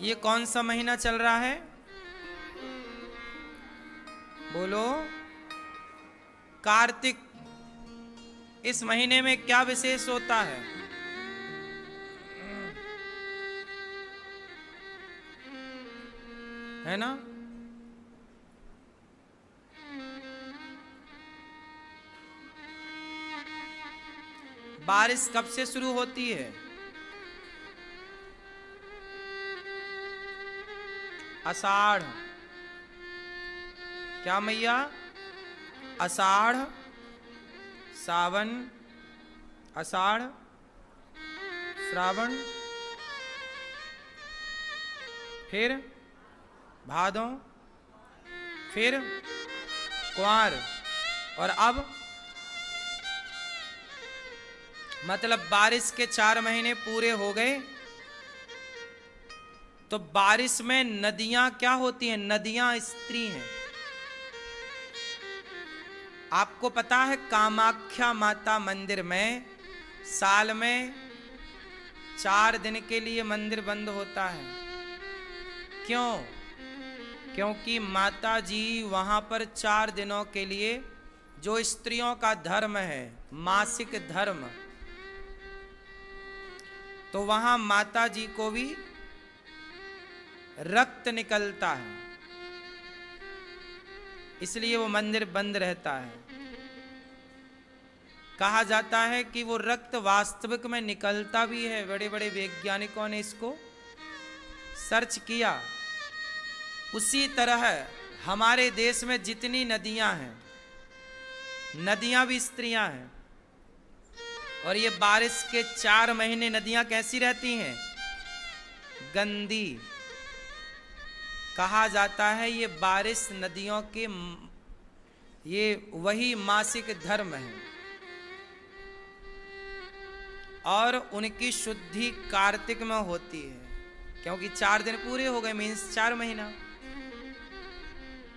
ये कौन सा महीना चल रहा है? बोलो। कार्तिक। इस महीने में क्या विशेष होता है? है ना? बारिश कब से शुरू होती है? आषाढ़। क्या मैया? आषाढ़, सावन, आषाढ़, श्रावण, फिर भादों, फिर कुंवार, और अब मतलब बारिश के 4 महीने पूरे हो गए। तो बारिश में नदियां क्या होती हैं? नदियां स्त्री हैं। आपको पता है कामाख्या माता मंदिर में साल में 4 दिन के लिए मंदिर बंद होता है। क्यों? क्योंकि माता जी वहां पर 4 दिनों के लिए, जो स्त्रियों का धर्म है, मासिक धर्म, तो वहां माता जी को भी रक्त निकलता है, इसलिए वो मंदिर बंद रहता है। कहा जाता है कि वो रक्त वास्तविक में निकलता भी है। बड़े बड़े वैज्ञानिकों ने इसको सर्च किया। उसी तरह हमारे देश में जितनी नदियां हैं, नदियां भी स्त्रियां हैं। और ये बारिश के 4 महीने नदियां कैसी रहती हैं? गंदी। कहा जाता है ये बारिश नदियों के ये वही मासिक धर्म है, और उनकी शुद्धि कार्तिक में होती है। क्योंकि 4 दिन पूरे हो गए, मीन्स 4 महीना,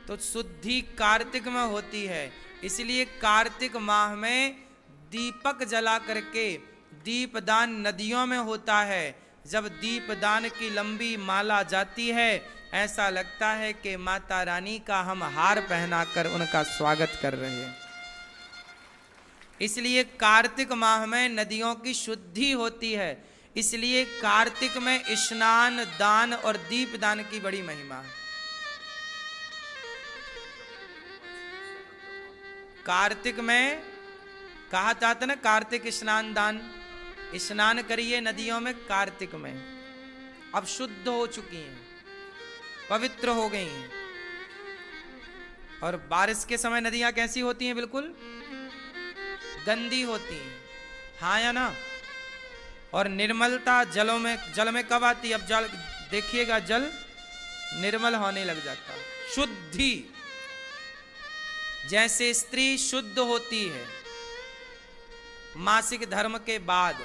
तो शुद्धि कार्तिक में होती है। इसलिए कार्तिक माह में दीपक जला करके दीपदान नदियों में होता है। जब दीपदान की लंबी माला जाती है, ऐसा लगता है कि माता रानी का हम हार पहनाकर उनका स्वागत कर रहे हैं। इसलिए कार्तिक माह में नदियों की शुद्धि होती है। इसलिए कार्तिक में स्नान, दान और दीपदान की बड़ी महिमा है। कार्तिक में कहा जाता ना, कार्तिक स्नान दान। स्नान करिए नदियों में कार्तिक में। अब शुद्ध हो चुकी हैं, पवित्र हो गई हैं। और बारिश के समय नदियां कैसी होती हैं? बिल्कुल गंदी होती हैं। हाँ या ना? और निर्मलता जल में कब आती है? अब जल देखिएगा, जल निर्मल होने लग जाता है। शुद्धि। जैसे स्त्री शुद्ध होती है मासिक धर्म के बाद,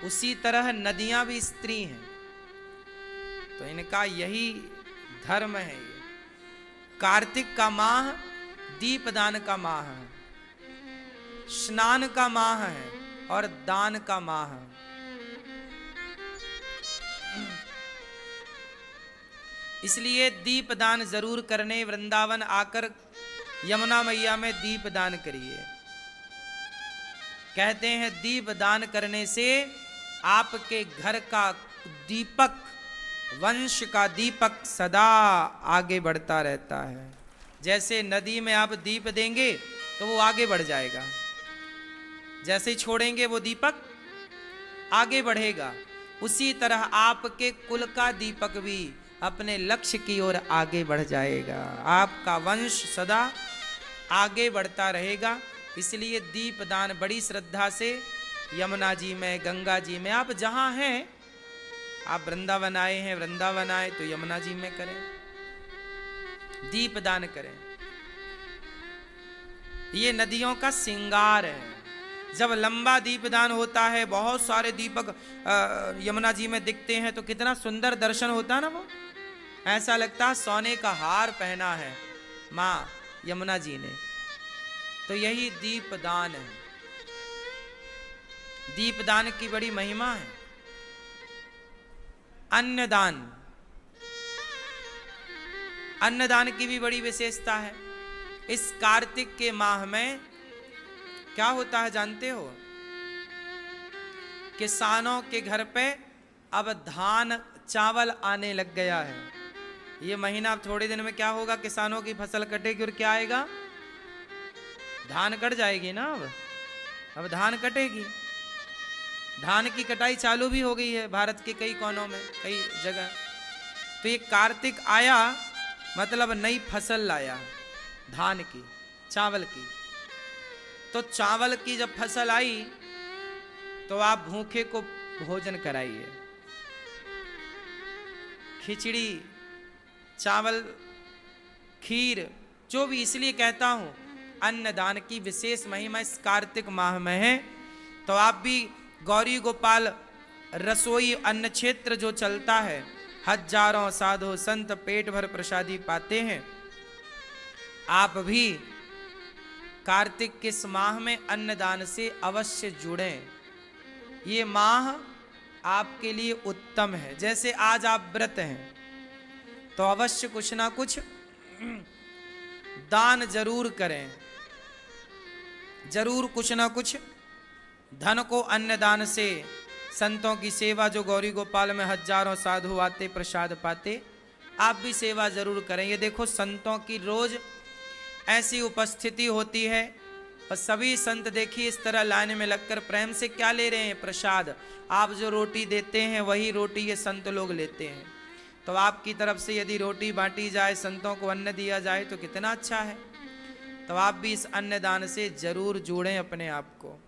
उसी तरह नदियां भी स्त्री हैं। तो इनका यही धर्म है। कार्तिक का माह दीपदान का माह है, स्नान का माह है और दान का माह है। इसलिए दीपदान जरूर करने वृंदावन आकर यमुना मैया में दीपदान करिए। कहते हैं दीपदान करने से आपके घर का दीपक, वंश का दीपक सदा आगे बढ़ता रहता है। जैसे नदी में आप दीप देंगे तो वो आगे बढ़ जाएगा, जैसे ही छोड़ेंगे वो दीपक आगे बढ़ेगा। उसी तरह आपके कुल का दीपक भी अपने लक्ष्य की ओर आगे बढ़ जाएगा। आपका वंश सदा आगे बढ़ता रहेगा। इसलिए दीपदान बड़ी श्रद्धा से यमुना जी में, गंगा जी में, आप जहां हैं, आप वृंदावन आए हैं, वृंदावन आए तो यमुना जी में करें, दीपदान करें। ये नदियों का श्रृंगार है। जब लंबा दीपदान होता है, बहुत सारे दीपक यमुना जी में दिखते हैं, तो कितना सुंदर दर्शन होता है ना। वो ऐसा लगता है सोने का हार पहना है माँ यमुना जी ने। तो यही दीपदान है। दीपदान की बड़ी महिमा है। अन्नदान, अन्नदान की भी बड़ी विशेषता है। इस कार्तिक के माह में क्या होता है जानते हो? किसानों के घर पे अब धान चावल आने लग गया है। ये महीना अब थोड़े दिन में क्या होगा, किसानों की फसल कटेगी और क्या आएगा? धान कट जाएगी ना। अब धान कटेगी। धान की कटाई चालू भी हो गई है भारत के कई कोनों में, कई जगह। तो ये कार्तिक आया मतलब नई फसल लाया धान की, चावल की। तो चावल की जब फसल आई तो आप भूखे को भोजन कराइए, खिचड़ी, चावल, खीर, जो भी। इसलिए कहता हूं अन्नदान की विशेष महिमा इस कार्तिक माह में है। तो आप भी गौरी गोपाल रसोई अन्न क्षेत्र जो चलता है, हजारों साधु संत पेट भर प्रसादी पाते हैं। आप भी कार्तिक के इस माह में अन्नदान से अवश्य जुड़ें। ये माह आपके लिए उत्तम है। जैसे आज आप व्रत हैं तो अवश्य कुछ ना कुछ दान जरूर करें, जरूर कुछ ना कुछ धन को अन्नदान से, संतों की सेवा, जो गौरी गोपाल में हजारों साधु आते प्रसाद पाते, आप भी सेवा जरूर करें। ये देखो संतों की रोज ऐसी उपस्थिति होती है और सभी संत देखिए इस तरह लाइन में लगकर प्रेम से क्या ले रहे हैं? प्रसाद। आप जो रोटी देते हैं वही रोटी ये संत लोग लेते हैं। तो आपकी तरफ से यदि रोटी बांटी जाए, संतों को अन्न दिया जाए तो कितना अच्छा है। तो आप भी इस अन्नदान से जरूर जोड़ें अपने आप को।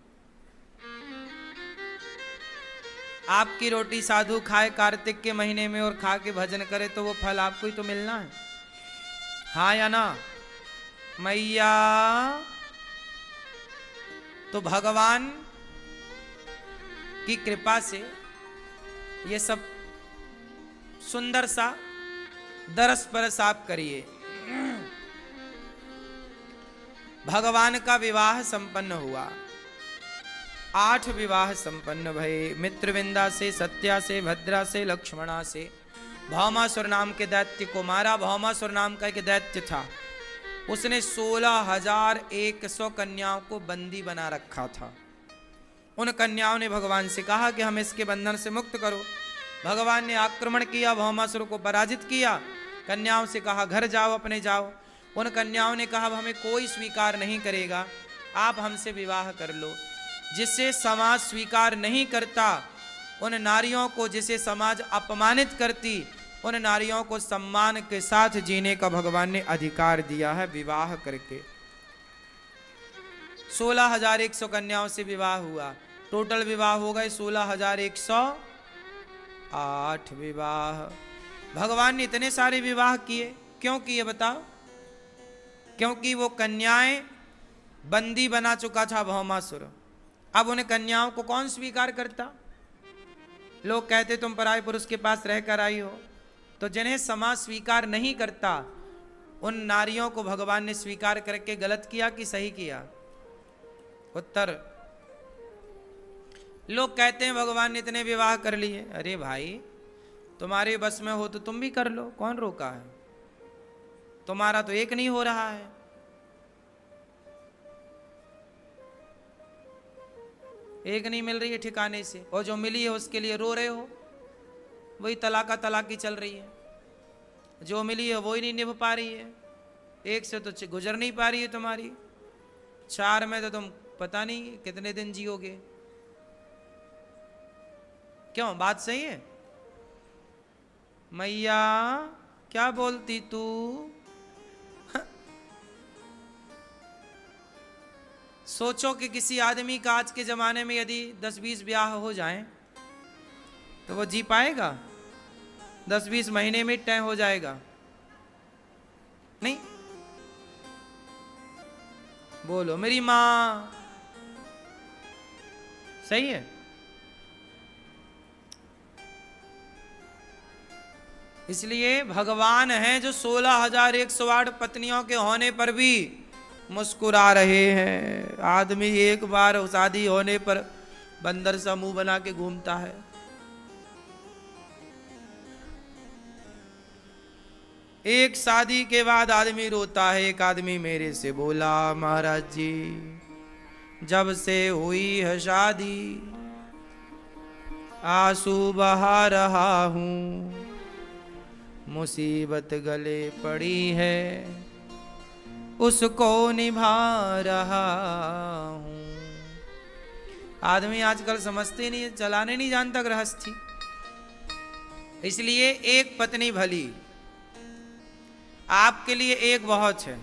आपकी रोटी साधु खाए कार्तिक के महीने में और खा के भजन करे तो वो फल आपको ही तो मिलना है, हाँ या ना मैया? तो भगवान की कृपा से ये सब सुंदर सा दरस परस आप करिए। भगवान का विवाह संपन्न हुआ, 8 विवाह संपन्न भये। मित्रविंदा से, सत्या से, भद्रा से, लक्ष्मणा से। भौमासुर नाम के दैत्य को मारा। भौमासुर नाम का एक दैत्य था, उसने 16,100 कन्याओं को बंदी बना रखा था। उन कन्याओं ने भगवान से कहा कि हम इसके बंधन से मुक्त करो। भगवान ने आक्रमण किया, भौमासुर को पराजित किया। कन्याओं से कहा घर जाओ, अपने जाओ। उन कन्याओं ने कहा हमें कोई स्वीकार नहीं करेगा, आप हमसे विवाह कर लो। जिसे समाज स्वीकार नहीं करता, उन नारियों को, जिसे समाज अपमानित करती, उन नारियों को सम्मान के साथ जीने का भगवान ने अधिकार दिया है विवाह करके। 16,100 कन्याओं से विवाह हुआ। टोटल विवाह हो गए 16,108 विवाह। भगवान ने इतने सारे विवाह किए, क्यों किए बताओ? क्योंकि वो कन्याएं बंदी बना चुका था भौमासुर। अब उन कन्याओं को कौन स्वीकार करता? लोग कहते तुम पराये पुरुष के पास रहकर आई हो। तो जिन्हें समाज स्वीकार नहीं करता, उन नारियों को भगवान ने स्वीकार करके गलत किया कि सही किया? उत्तर, लोग कहते हैं भगवान ने इतने विवाह कर लिए। अरे भाई, तुम्हारे बस में हो तो तुम भी कर लो, कौन रोका है? तुम्हारा तो एक नहीं हो रहा है। एक नहीं मिल रही है ठिकाने से, और जो मिली है उसके लिए रो रहे हो। वही तलाका तलाकी चल रही है, जो मिली है वो ही नहीं निभ पा रही है। एक से तो गुजर नहीं पा रही है तुम्हारी, 4 में तो तुम पता नहीं कितने दिन जियोगे। क्यों, बात सही है? मैया क्या बोलती तू? सोचो कि किसी आदमी का आज के जमाने में यदि 10-20 ब्याह हो जाएं तो वो जी पाएगा? 10-20 महीने में तय हो जाएगा? नहीं। बोलो मेरी मां, सही है? इसलिए भगवान हैं जो 16,108 पत्नियों के होने पर भी मुस्कुरा रहे हैं। आदमी एक बार शादी होने पर बंदर सा मुंह बना के घूमता है। एक शादी के बाद आदमी रोता है। एक आदमी मेरे से बोला, महाराज जी जब से हुई है शादी आंसू बहा रहा हूं, मुसीबत गले पड़ी है उसको निभा रहा हूं। आदमी आजकल समझते नहीं, चलाने नहीं जानता गृहस्थी। इसलिए एक पत्नी भली, आपके लिए एक बहुत है,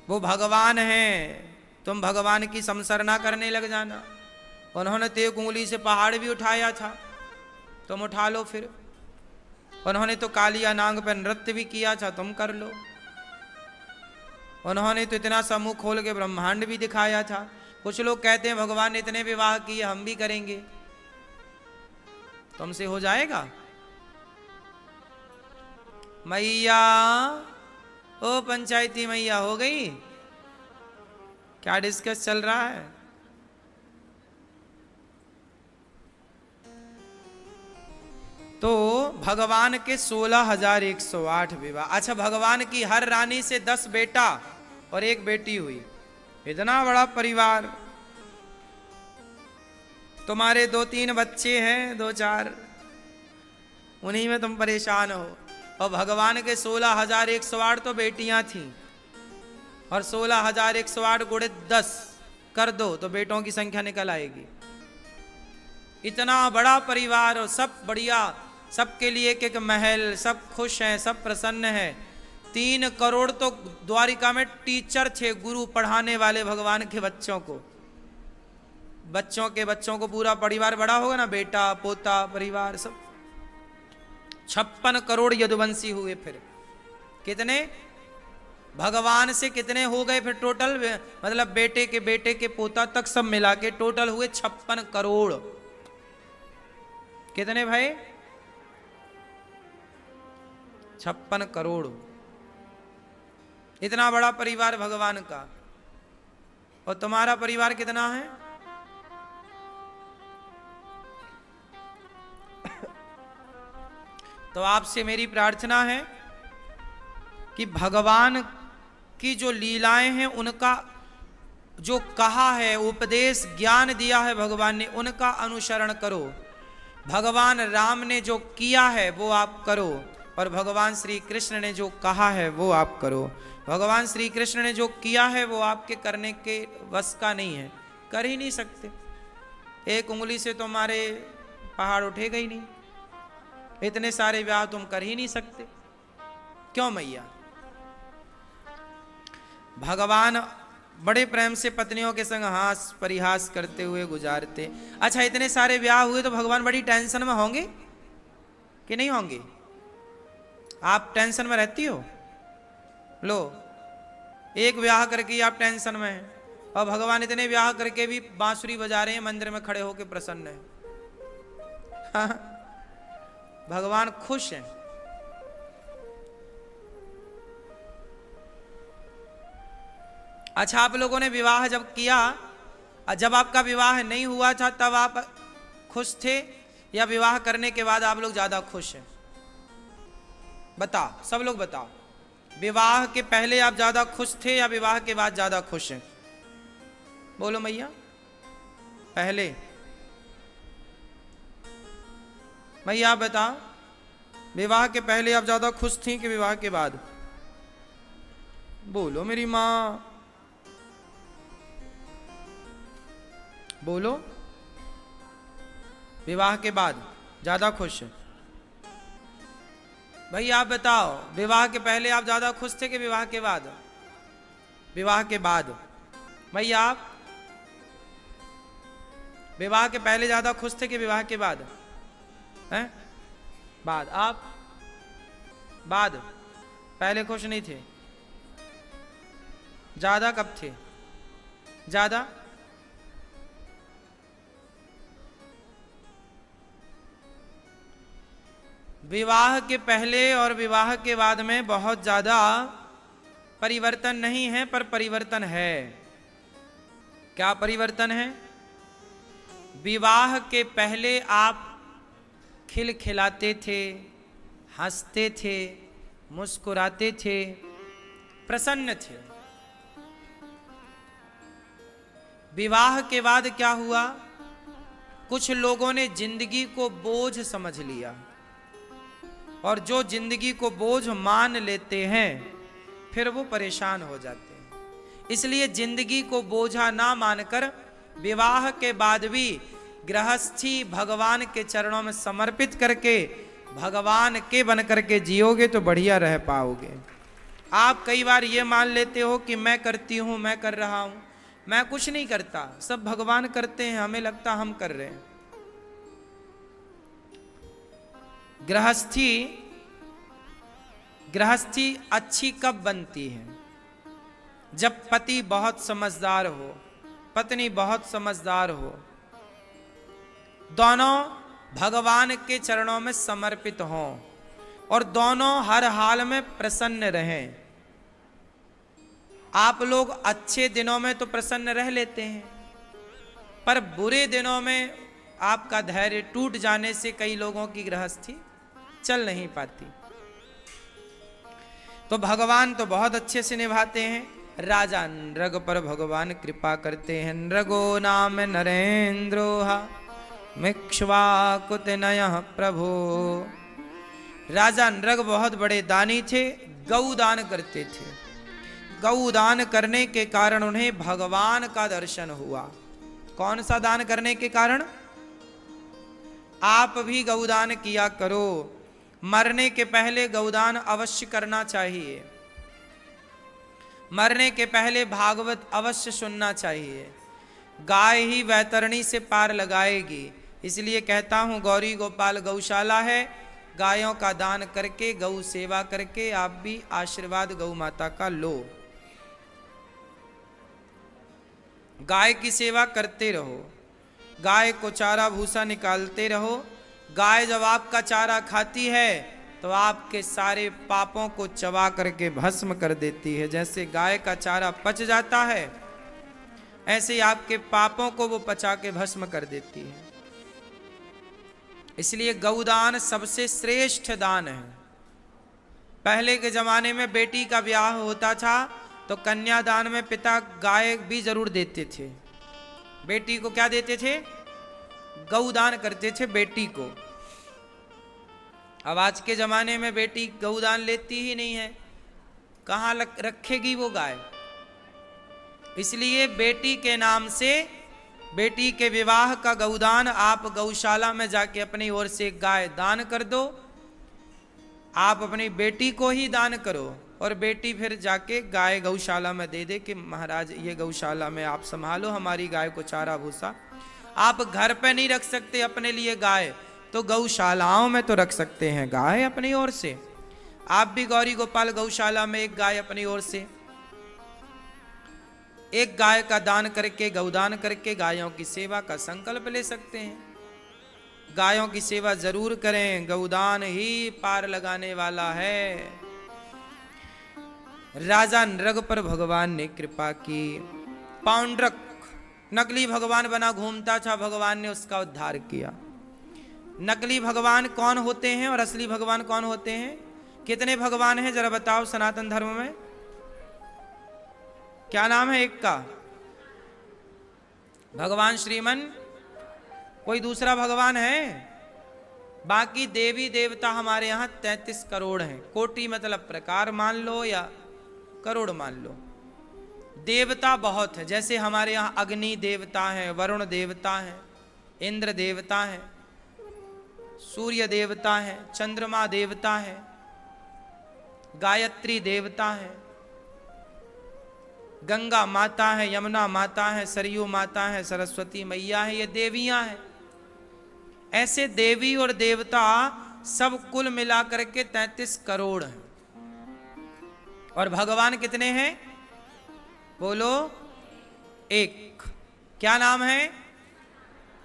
वो भगवान है। तुम भगवान की समसरना करने लग जाना। उन्होंने तेज उंगली से पहाड़ भी उठाया था, तुम उठा लो। फिर उन्होंने तो कालिया नांग पर नृत्य भी किया था, तुम कर लो। उन्होंने तो इतना समूह खोल के ब्रह्मांड भी दिखाया था। कुछ लोग कहते हैं भगवान ने इतने विवाह किए, हम भी करेंगे। तुमसे हो जाएगा? मैया, ओ पंचायती मैया, हो गई? क्या डिस्कस चल रहा है? तो भगवान के 16,108 विवाह। अच्छा, भगवान की हर रानी से 10 बेटा और 1 बेटी हुई। इतना बड़ा परिवार। तुम्हारे 2-3 बच्चे हैं, 2-4, उन्हीं में तुम परेशान हो। और भगवान के 16,108 तो बेटियां थीं, और 16,108 गुणे 10 कर दो तो बेटों की संख्या निकल आएगी। इतना बड़ा परिवार और सब बढ़िया, सबके लिए एक महल, सब खुश हैं, सब प्रसन्न हैं। 3 करोड़ तो द्वारिका में टीचर थे, गुरु पढ़ाने वाले भगवान के बच्चों को। बच्चों के बच्चों को पूरा परिवार बड़ा होगा ना, बेटा पोता परिवार सब। 56 करोड़ यदुवंशी हुए। फिर कितने भगवान से कितने हो गए फिर टोटल, मतलब बेटे के पोता तक सब मिला के टोटल हुए 56 करोड़। कितने भाई? 56 करोड़। इतना बड़ा परिवार भगवान का। और तुम्हारा परिवार कितना है? तो आपसे मेरी प्रार्थना है कि भगवान की जो लीलाएं हैं, उनका जो कहा है, उपदेश ज्ञान दिया है भगवान ने, उनका अनुसरण करो। भगवान राम ने जो किया है वो आप करो, और भगवान श्री कृष्ण ने जो कहा है वो आप करो। भगवान श्री कृष्ण ने जो किया है वो आपके करने के वश का नहीं है, कर ही नहीं सकते। एक उंगली से तुम्हारे पहाड़ उठेगा ही नहीं। इतने सारे विवाह तुम कर ही नहीं सकते। क्यों मैया? भगवान बड़े प्रेम से पत्नियों के संग हास परिहास करते हुए गुजारते। अच्छा, इतने सारे ब्याह हुए तो भगवान बड़ी टेंशन में होंगे कि नहीं होंगे? आप टेंशन में रहती हो? लो, एक ब्याह करके आप टेंशन में हैं, और भगवान इतने ब्याह करके भी बांसुरी बजा रहे हैं, मंदिर में खड़े होकर प्रसन्न है। हाँ, भगवान खुश हैं। अच्छा, आप लोगों ने विवाह जब किया, जब आपका विवाह नहीं हुआ था तब आप खुश थे, या विवाह करने के बाद आप लोग ज्यादा खुश हैं? बताओ, सब लोग बताओ। विवाह के पहले आप ज्यादा खुश थे या विवाह के बाद ज्यादा खुश हैं? बोलो मैया। पहले। मैया आप बताओ, विवाह के पहले आप ज्यादा खुश थी कि विवाह के बाद? बोलो मेरी माँ, बोलो। विवाह के बाद ज्यादा खुश है? भाई आप बताओ, विवाह के पहले आप ज्यादा खुश थे कि विवाह के बाद? विवाह के बाद। भाई आप विवाह के पहले ज्यादा खुश थे कि विवाह के बाद? हैं? बाद। आप बाद, पहले खुश नहीं थे? ज्यादा कब थे? ज्यादा विवाह के पहले और विवाह के बाद में बहुत ज्यादा परिवर्तन नहीं है, पर परिवर्तन है। क्या परिवर्तन है? विवाह के पहले आप खिलखिलाते थे, हंसते थे, मुस्कुराते थे, प्रसन्न थे। विवाह के बाद क्या हुआ? कुछ लोगों ने जिंदगी को बोझ समझ लिया, और जो जिंदगी को बोझ मान लेते हैं फिर वो परेशान हो जाते हैं। इसलिए जिंदगी को बोझा ना मानकर विवाह के बाद भी गृहस्थी भगवान के चरणों में समर्पित करके भगवान के बन करके जियोगे तो बढ़िया रह पाओगे। आप कई बार ये मान लेते हो कि मैं करती हूं, मैं कर रहा हूं। मैं कुछ नहीं करता, सब भगवान करते हैं, हमें लगता हम कर रहे हैं। गृहस्थी अच्छी कब बनती है? जब पति बहुत समझदार हो, पत्नी बहुत समझदार हो, दोनों भगवान के चरणों में समर्पित हों और दोनों हर हाल में प्रसन्न रहें। आप लोग अच्छे दिनों में तो प्रसन्न रह लेते हैं, पर बुरे दिनों में आपका धैर्य टूट जाने से कई लोगों की गृहस्थी चल नहीं पाती। तो भगवान तो बहुत अच्छे से निभाते हैं। राजा नृग पर भगवान कृपा करते हैं। नृगो नाम नरेंद्रोहा मिक्ष्वाकुतनयः प्रभो। राजा नृग बहुत बड़े दानी थे, गौ दान करते थे। गौ दान करने के कारण उन्हें भगवान का दर्शन हुआ। कौन सा दान करने के कारण? आप भी गौदान किया करो। मरने के पहले गौदान अवश्य करना चाहिए। मरने के पहले भागवत अवश्य सुनना चाहिए। गाय ही वैतरणी से पार लगाएगी। इसलिए कहता हूं, गौरी गोपाल गौशाला है, गायों का दान करके, गौ सेवा करके आप भी आशीर्वाद गौ माता का लो। गाय की सेवा करते रहो, गाय को चारा भूसा निकालते रहो। गाय जब आपका चारा खाती है तो आपके सारे पापों को चबा करके भस्म कर देती है। जैसे गाय का चारा पच जाता है, ऐसे ही आपके पापों को वो पचा के भस्म कर देती है। इसलिए गौदान सबसे श्रेष्ठ दान है। पहले के जमाने में बेटी का ब्याह होता था तो कन्यादान में पिता गाय भी जरूर देते थे। बेटी को क्या देते थे? गौदान करते थे बेटी को। अब आज के जमाने में बेटी गौदान लेती ही नहीं है, कहाँ रखेगी वो गाय। इसलिए बेटी के नाम से, बेटी के विवाह का गौदान आप गौशाला में जाके अपनी ओर से गाय दान कर दो। आप अपनी बेटी को ही दान करो और बेटी फिर जाके गाय गौशाला में दे दे कि महाराज ये गौशाला में आप संभालो हमारी गाय को चारा भूसा। आप घर पे नहीं रख सकते अपने लिए गाय, तो गौशालाओं में तो रख सकते हैं गाय अपनी ओर से। आप भी गौरी गोपाल गौशाला में एक गाय अपनी ओर से, एक गाय का दान करके, गौदान करके गायों की सेवा का संकल्प ले सकते हैं। गायों की सेवा जरूर करें, गौदान ही पार लगाने वाला है। राजा नृग पर भगवान ने कृपा की। पौंड्रक नकली भगवान बना घूमता था, भगवान ने उसका उद्धार किया। नकली भगवान कौन होते हैं और असली भगवान कौन होते हैं? कितने भगवान हैं जरा बताओ सनातन धर्म में? क्या नाम है एक का? भगवान श्रीमन, कोई दूसरा भगवान है? बाकी देवी देवता हमारे यहाँ 33 करोड़ हैं। कोटि मतलब प्रकार मान लो या करोड़ मान लो। देवता बहुत है, जैसे हमारे यहाँ अग्नि देवता है, वरुण देवता है, इंद्र देवता है, सूर्य देवता है, चंद्रमा देवता है, गायत्री देवता है, गंगा माता है, यमुना माता है, सरयू माता है, सरस्वती मैया है, ये देवियां हैं। ऐसे देवी और देवता सब कुल मिलाकर के 33 करोड़ हैं। और भगवान कितने हैं? बोलो एक। क्या नाम है?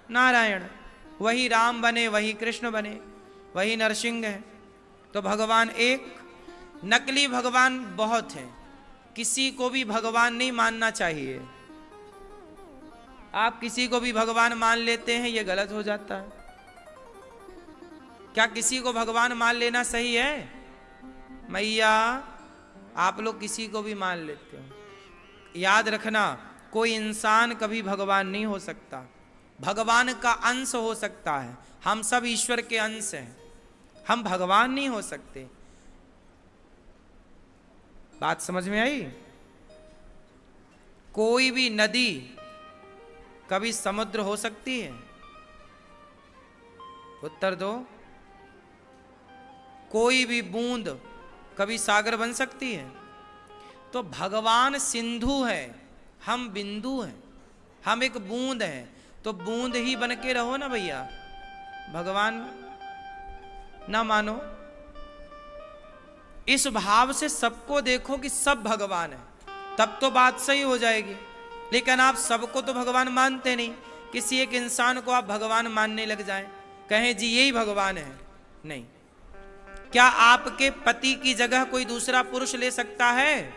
नारायण। वही राम बने, वही कृष्ण बने, वही नरसिंह है। तो भगवान एक। नकली भगवान बहुत हैं, किसी को भी भगवान नहीं मानना चाहिए। आप किसी को भी भगवान मान लेते हैं, यह गलत हो जाता है। क्या किसी को भगवान मान लेना सही है? मैया आप लोग किसी को भी मान लेते हो, याद रखना कोई इंसान कभी भगवान नहीं हो सकता, भगवान का अंश हो सकता है। हम सब ईश्वर के अंश हैं, हम भगवान नहीं हो सकते। बात समझ में आई? कोई भी नदी कभी समुद्र हो सकती है? उत्तर दो। कोई भी बूंद कभी सागर बन सकती है? तो भगवान सिंधु है, हम बिंदु हैं, हम एक बूंद हैं, तो बूंद ही बन के रहो ना भैया। भगवान ना मानो, इस भाव से सबको देखो कि सब भगवान है, तब तो बात सही हो जाएगी। लेकिन आप सबको तो भगवान मानते नहीं, किसी एक इंसान को आप भगवान मानने लग जाएं, कहें जी यही भगवान है। नहीं। क्या आपके पति की जगह कोई दूसरा पुरुष ले सकता है?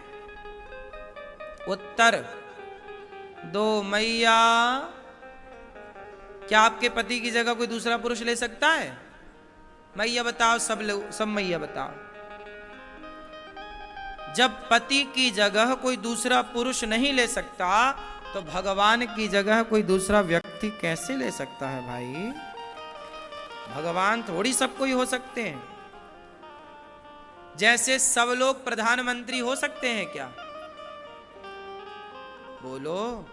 उत्तर दो मैया। क्या आपके पति की जगह कोई दूसरा पुरुष ले सकता है? मैया बताओ, सब लोग, सब मैया बताओ। जब पति की जगह कोई दूसरा पुरुष नहीं ले सकता, तो भगवान की जगह कोई दूसरा व्यक्ति कैसे ले सकता है भाई? भगवान थोड़ी सब कोई हो सकते हैं। जैसे सब लोग प्रधानमंत्री हो सकते हैं क्या? बोलो,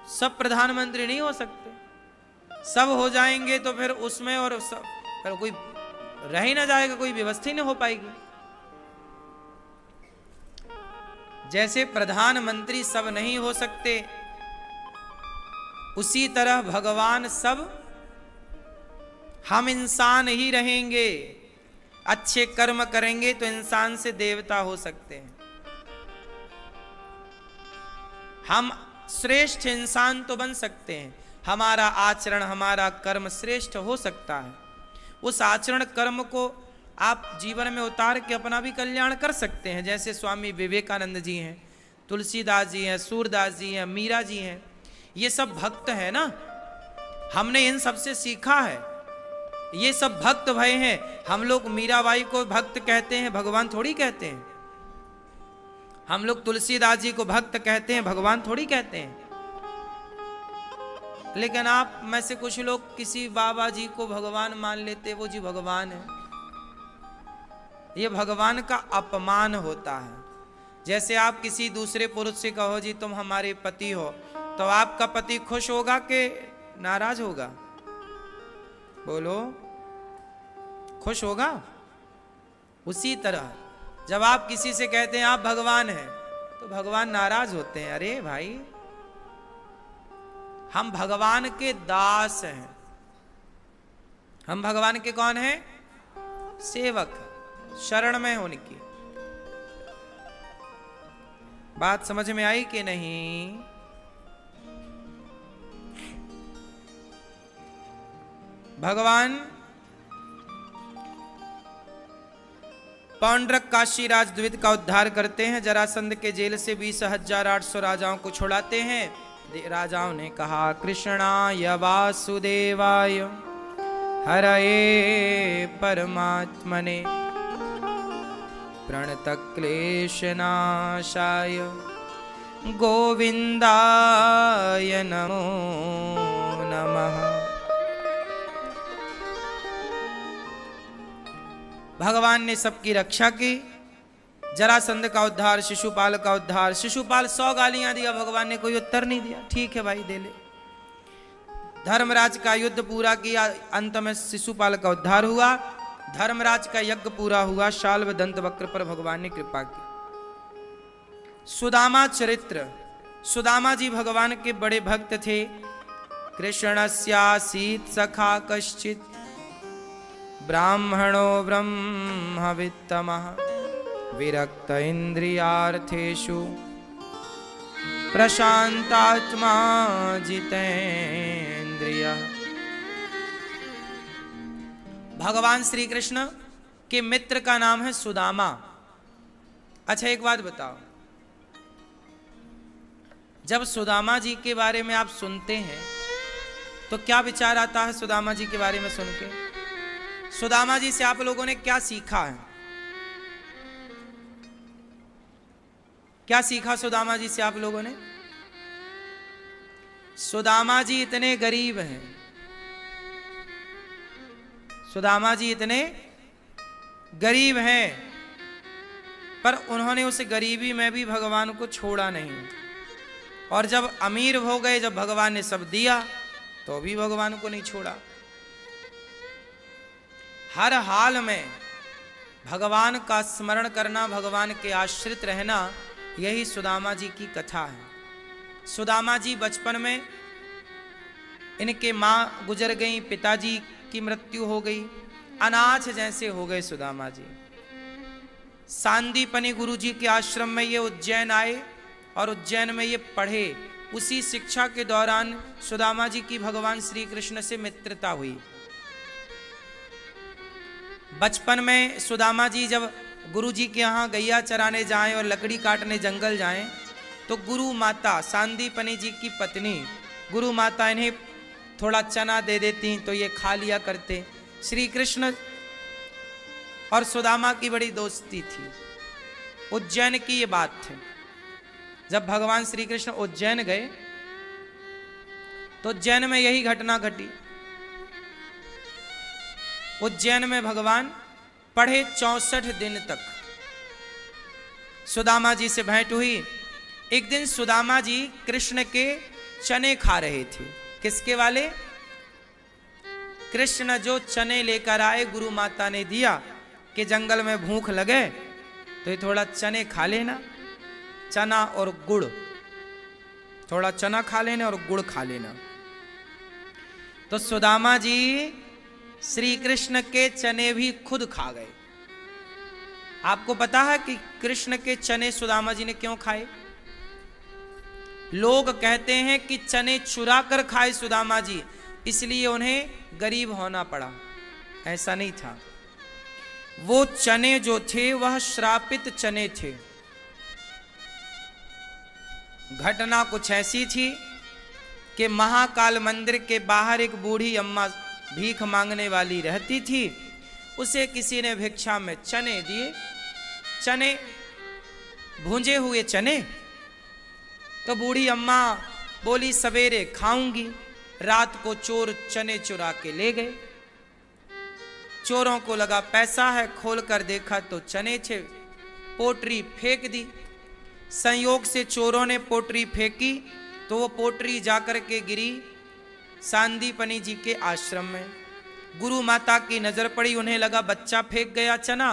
सब प्रधानमंत्री नहीं हो सकते। सब हो जाएंगे तो फिर उसमें और सब फिर कोई रह ही ना जाएगा, कोई व्यवस्था ही नहीं हो पाएगी। जैसे प्रधानमंत्री सब नहीं हो सकते, उसी तरह भगवान सब, हम इंसान ही रहेंगे, अच्छे कर्म करेंगे तो इंसान से देवता हो सकते हैं। हम श्रेष्ठ इंसान तो बन सकते हैं, हमारा आचरण हमारा कर्म श्रेष्ठ हो सकता है। उस आचरण कर्म को आप जीवन में उतार के अपना भी कल्याण कर सकते हैं। जैसे स्वामी विवेकानंद जी हैं, तुलसीदास जी हैं, सूरदास जी हैं, मीरा जी हैं, ये सब भक्त हैं ना, हमने इन सबसे सीखा है। ये सब भक्त भय हैं। हम लोग मीराबाई को भक्त कहते हैं, भगवान थोड़ी कहते हैं। हम लोग तुलसीदास जी को भक्त कहते हैं, भगवान थोड़ी कहते हैं। लेकिन आप में से कुछ लोग किसी बाबा जी को भगवान मान लेते, वो जी भगवान है। ये भगवान का अपमान होता है। जैसे आप किसी दूसरे पुरुष से कहो जी तुम हमारे पति हो, तो आपका पति खुश होगा कि नाराज होगा? बोलो, खुश होगा? उसी तरह जब आप किसी से कहते हैं आप भगवान हैं, तो भगवान नाराज होते हैं। अरे भाई, हम भगवान के दास हैं। हम भगवान के कौन हैं? सेवक, शरण में हो उनकी। बात समझ में आई कि नहीं? भगवान पौंड्रक काशीराज द्विविद का उद्धार करते हैं, जरासंध के जेल से 20,800 राजाओं को छुड़ाते हैं। राजाओं ने कहा कृष्णाय वासुदेवाय हरये परमात्मने प्रणतक्लेशनाशाय गोविंदाय नमो नमः। भगवान ने सबकी रक्षा की, जरासंध का उद्धार, शिशुपाल का उद्धार। शिशुपाल 100 गालियां दिया, भगवान ने कोई उत्तर नहीं दिया। ठीक है भाई, दे ले। धर्मराज का युद्ध पूरा किया, अंत में शिशुपाल का उद्धार हुआ। धर्मराज का यज्ञ पूरा हुआ, शाल्व दंत वक्र पर भगवान ने कृपा की। सुदामा चरित्र। सुदामा जी भगवान के बड़े भक्त थे। कृष्णस्यासीत सखा कश्चित ब्राह्मणो ब्रह्मवित्तमः विरक्त इंद्रियार्थेषु प्रशांतात्मा जितेन्द्रियः। भगवान श्री कृष्ण के मित्र का नाम है सुदामा। अच्छा एक बात बताओ, जब सुदामा जी के बारे में आप सुनते हैं तो क्या विचार आता है? सुदामा जी के बारे में सुन के सुदामा जी से आप लोगों ने क्या सीखा है? क्या सीखा सुदामा जी से आप लोगों ने? सुदामा जी इतने गरीब हैं, सुदामा जी इतने गरीब हैं, पर उन्होंने उस गरीबी में भी भगवान को छोड़ा नहीं। और जब अमीर हो गए, जब भगवान ने सब दिया, तो भी भगवान को नहीं छोड़ा। हर हाल में भगवान का स्मरण करना, भगवान के आश्रित रहना, यही सुदामा जी की कथा है। सुदामा जी बचपन में इनके माँ गुजर गई, पिताजी की मृत्यु हो गई, अनाथ जैसे हो गए सुदामा जी। सांदीपनी गुरु जी के आश्रम में ये उज्जैन आए और उज्जैन में ये पढ़े। उसी शिक्षा के दौरान सुदामा जी की भगवान श्री कृष्ण से मित्रता हुई। बचपन में सुदामा जी जब गुरु जी के यहाँ गैया चराने जाएं और लकड़ी काटने जंगल जाएं, तो गुरु माता सांदीपनी जी की पत्नी गुरु माता इन्हें थोड़ा चना दे देती, तो ये खा लिया करते। श्री कृष्ण और सुदामा की बड़ी दोस्ती थी। उज्जैन की ये बात थी। जब भगवान श्री कृष्ण उज्जैन गए, तो उज्जैन में यही घटना घटी। उज्जैन में भगवान पढ़े 64 दिन तक। सुदामा जी से भेंट हुई। एक दिन सुदामा जी कृष्ण के चने खा रहे थे। किसके वाले? कृष्ण जो चने लेकर आए, गुरु माता ने दिया कि जंगल में भूख लगे तो ये थोड़ा चने खा लेना, चना और गुड़, थोड़ा चना खा लेना और गुड़ खा लेना। तो सुदामा जी श्री कृष्ण के चने भी खुद खा गए। आपको पता है कि कृष्ण के चने सुदामा जी ने क्यों खाए? लोग कहते हैं कि चने चुरा कर खाए सुदामा जी, इसलिए उन्हें गरीब होना पड़ा। ऐसा नहीं था। वो चने जो थे वह श्रापित चने थे। घटना कुछ ऐसी थी कि महाकाल मंदिर के बाहर एक बूढ़ी अम्मा भीख मांगने वाली रहती थी। उसे किसी ने भिक्षा में चने दिए, चने, भूंजे हुए चने। तो बूढ़ी अम्मा बोली सवेरे खाऊंगी। रात को चोर चने चुरा के ले गए। चोरों को लगा पैसा है, खोल कर देखा तो चने थे। पोटरी फेंक दी। संयोग से चोरों ने पोटरी फेंकी तो वो पोटरी जाकर के गिरी सांदीपनी जी के आश्रम में। गुरु माता की नजर पड़ी, उन्हें लगा बच्चा फेंक गया चना,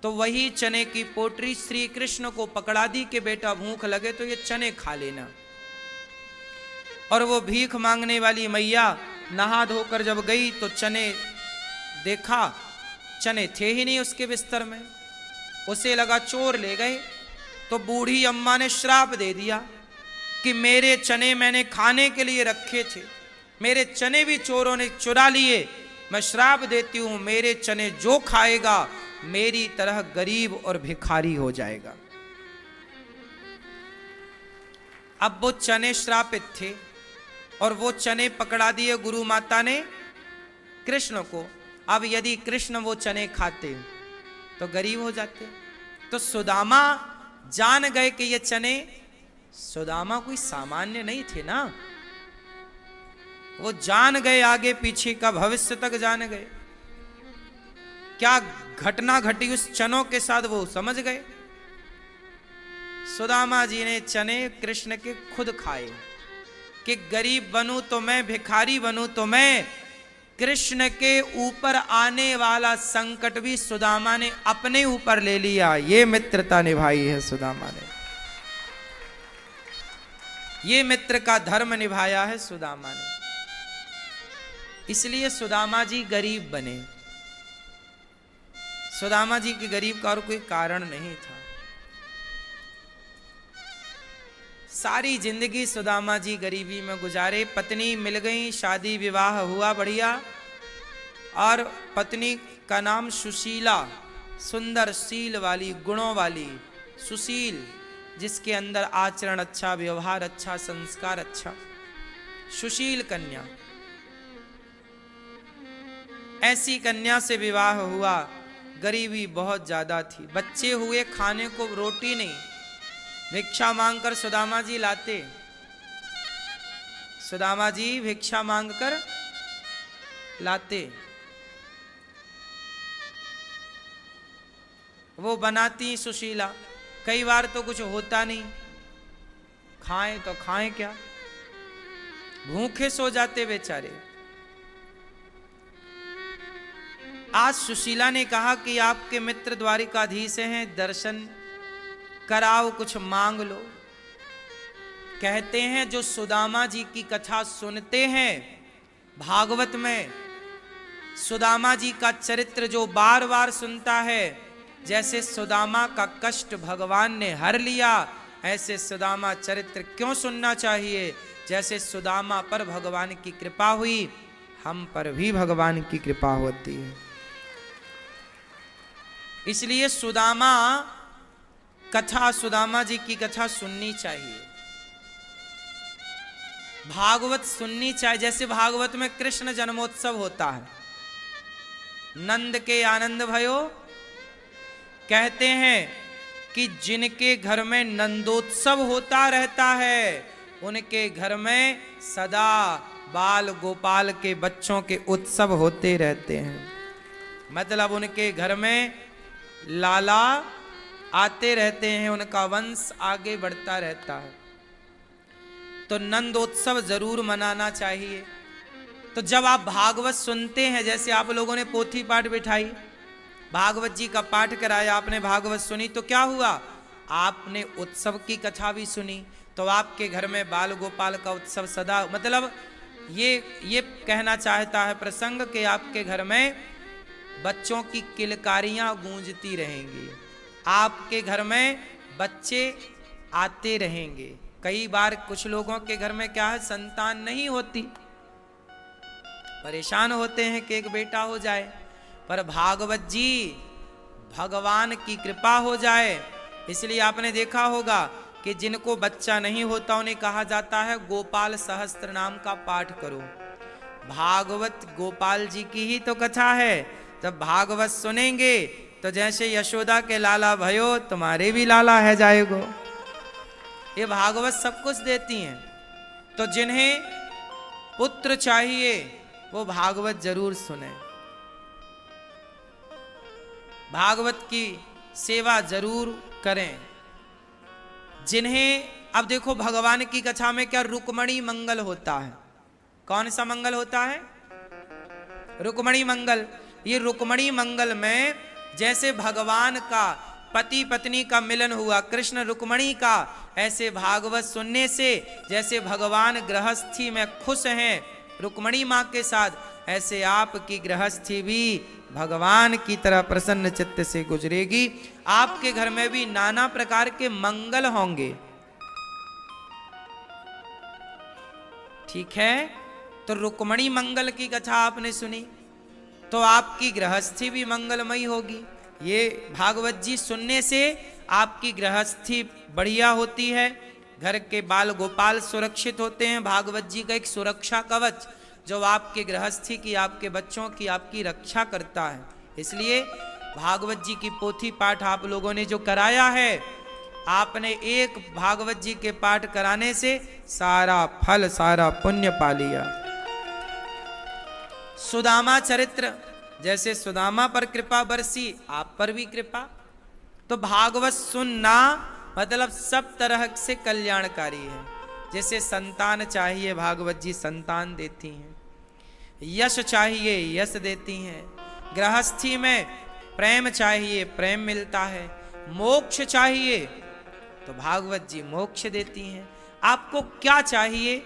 तो वही चने की पोटरी श्री कृष्ण को पकड़ा दी कि बेटा भूख लगे तो ये चने खा लेना। और वो भीख मांगने वाली मैया नहा धोकर जब गई तो चने देखा, चने थे ही नहीं उसके बिस्तर में। उसे लगा चोर ले गए। तो बूढ़ी अम्मा ने श्राप दे दिया कि मेरे चने मैंने खाने के लिए रखे थे, मेरे चने भी चोरों ने चुरा लिए। मैं श्राप देती हूं, मेरे चने जो खाएगा मेरी तरह गरीब और भिखारी हो जाएगा। अब वो चने श्रापित थे और वो चने पकड़ा दिए गुरु माता ने कृष्ण को। अब यदि कृष्ण वो चने खाते तो गरीब हो जाते। तो सुदामा जान गए कि ये चने, सुदामा कोई सामान्य नहीं थे ना, वो जान गए, आगे पीछे का भविष्य तक जान गए। क्या घटना घटी उस चनों के साथ वो समझ गए। सुदामा जी ने चने कृष्ण के खुद खाए कि गरीब बनूं तो मैं, भिखारी बनूं तो मैं। कृष्ण के ऊपर आने वाला संकट भी सुदामा ने अपने ऊपर ले लिया। ये मित्रता निभाई है सुदामा ने, ये मित्र का धर्म निभाया है सुदामा ने। इसलिए सुदामा जी गरीब बने। सुदामा जी के गरीब का और कोई कारण नहीं था। सारी जिंदगी सुदामा जी गरीबी में गुजारे। पत्नी मिल गई, शादी विवाह हुआ बढ़िया, और पत्नी का नाम सुशीला, सुंदर शील वाली, गुणों वाली, सुशील, जिसके अंदर आचरण अच्छा, व्यवहार अच्छा, संस्कार अच्छा, सुशील कन्या। ऐसी कन्या से विवाह हुआ। गरीबी बहुत ज्यादा थी। बच्चे हुए, खाने को रोटी नहीं, भिक्षा मांगकर सुदामा जी लाते, सुदामा जी भिक्षा मांगकर लाते, वो बनाती सुशीला। कई बार तो कुछ होता नहीं, खाएं तो खाएं क्या, भूखे सो जाते बेचारे। आज सुशीला ने कहा कि आपके मित्र द्वारिकाधीश हैं, दर्शन कराओ, कुछ मांग लो। कहते हैं जो सुदामा जी की कथा सुनते हैं भागवत में, सुदामा जी का चरित्र जो बार बार सुनता है, जैसे सुदामा का कष्ट भगवान ने हर लिया, ऐसे सुदामा चरित्र क्यों सुनना चाहिए। जैसे सुदामा पर भगवान की कृपा हुई, हम पर भी भगवान की कृपा होती है। इसलिए सुदामा कथा, सुदामा जी की कथा सुननी चाहिए, भागवत सुननी चाहिए। जैसे भागवत में कृष्ण जन्मोत्सव होता है, नंद के आनंद भयो, कहते हैं कि जिनके घर में नंदोत्सव होता रहता है, उनके घर में सदा बाल गोपाल के बच्चों के उत्सव होते रहते हैं। मतलब उनके घर में लाला आते रहते हैं, उनका वंश आगे बढ़ता रहता है। तो नंदोत्सव जरूर मनाना चाहिए। तो जब आप भागवत सुनते हैं, जैसे आप लोगों ने पोथी पाठ बिठाई, भागवत जी का पाठ कराया, आपने भागवत सुनी, तो क्या हुआ, आपने उत्सव की कथा भी सुनी। तो आपके घर में बाल गोपाल का उत्सव सदा, मतलब ये कहना चाहता है प्रसंग कि आपके घर में बच्चों की किलकारियां गूंजती रहेंगी, आपके घर में बच्चे आते रहेंगे। कई बार कुछ लोगों के घर में क्या है, संतान नहीं होती, परेशान होते हैं कि एक बेटा हो जाए, पर भागवत जी भगवान की कृपा हो जाए। इसलिए आपने देखा होगा कि जिनको बच्चा नहीं होता उन्हें कहा जाता है गोपाल सहस्त्र नाम का पाठ करो। भागवत गोपाल जी की ही तो कथा है। जब भागवत सुनेंगे तो जैसे यशोदा के लाला भयो, तुम्हारे भी लाला है जाएगो। ये भागवत सब कुछ देती हैं। तो जिन्हें पुत्र चाहिए वो भागवत जरूर सुने, भागवत की सेवा जरूर करें। जिन्हें, अब देखो भगवान की कथा में क्या रुक्मणी मंगल होता है। कौन सा मंगल होता है, रुक्मणी मंगल। ये रुक्मणी मंगल में जैसे भगवान का पति पत्नी का मिलन हुआ, कृष्ण रुक्मणी का, ऐसे भागवत सुनने से जैसे भगवान गृहस्थी में खुश हैं रुक्मणी माँ के साथ, ऐसे आपकी गृहस्थी भी भगवान की तरह प्रसन्न चित्त से गुजरेगी। आपके घर में भी नाना प्रकार के मंगल होंगे। ठीक है, तो रुक्मणी मंगल की कथा आपने सुनी तो आपकी गृहस्थी भी मंगलमयी होगी। ये भागवत जी सुनने से आपकी गृहस्थी बढ़िया होती है, घर के बाल गोपाल सुरक्षित होते हैं। भागवत जी का एक सुरक्षा कवच जो आपके गृहस्थी की, आपके बच्चों की, आपकी रक्षा करता है। इसलिए भागवत जी की पोथी पाठ आप लोगों ने जो कराया है, आपने एक भागवत जी के पाठ कराने से सारा फल, सारा पुण्य पा लिया। सुदामा चरित्र, जैसे सुदामा पर कृपा बरसी, आप पर भी कृपा। तो भागवत सुनना मतलब सब तरह से कल्याणकारी है। जैसे संतान चाहिए, भागवत जी संतान देती हैं। यश चाहिए, यश देती हैं। गृहस्थी में प्रेम चाहिए, प्रेम मिलता है। मोक्ष चाहिए तो भागवत जी मोक्ष देती हैं। आपको क्या चाहिए,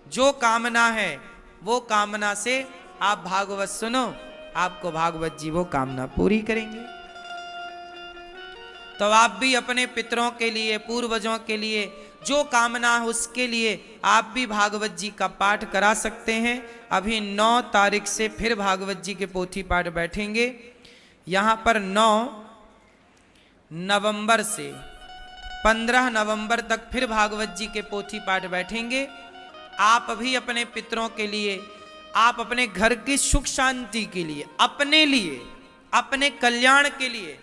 जो कामना है वो कामना से आप भागवत सुनो, आपको भागवत जी वो कामना पूरी करेंगे। तो आप भी अपने पितरों के लिए, पूर्वजों के लिए जो कामना है उसके लिए आप भी भागवत जी का पाठ करा सकते हैं। अभी 9 तारीख से फिर भागवत जी के पोथी पाठ बैठेंगे। यहाँ पर 9 नवंबर से 15 नवंबर तक फिर भागवत जी के पोथी पाठ बैठेंगे। आप भी अपने पितरों के लिए, आप अपने घर की सुख शांति के लिए, अपने लिए, अपने कल्याण के लिए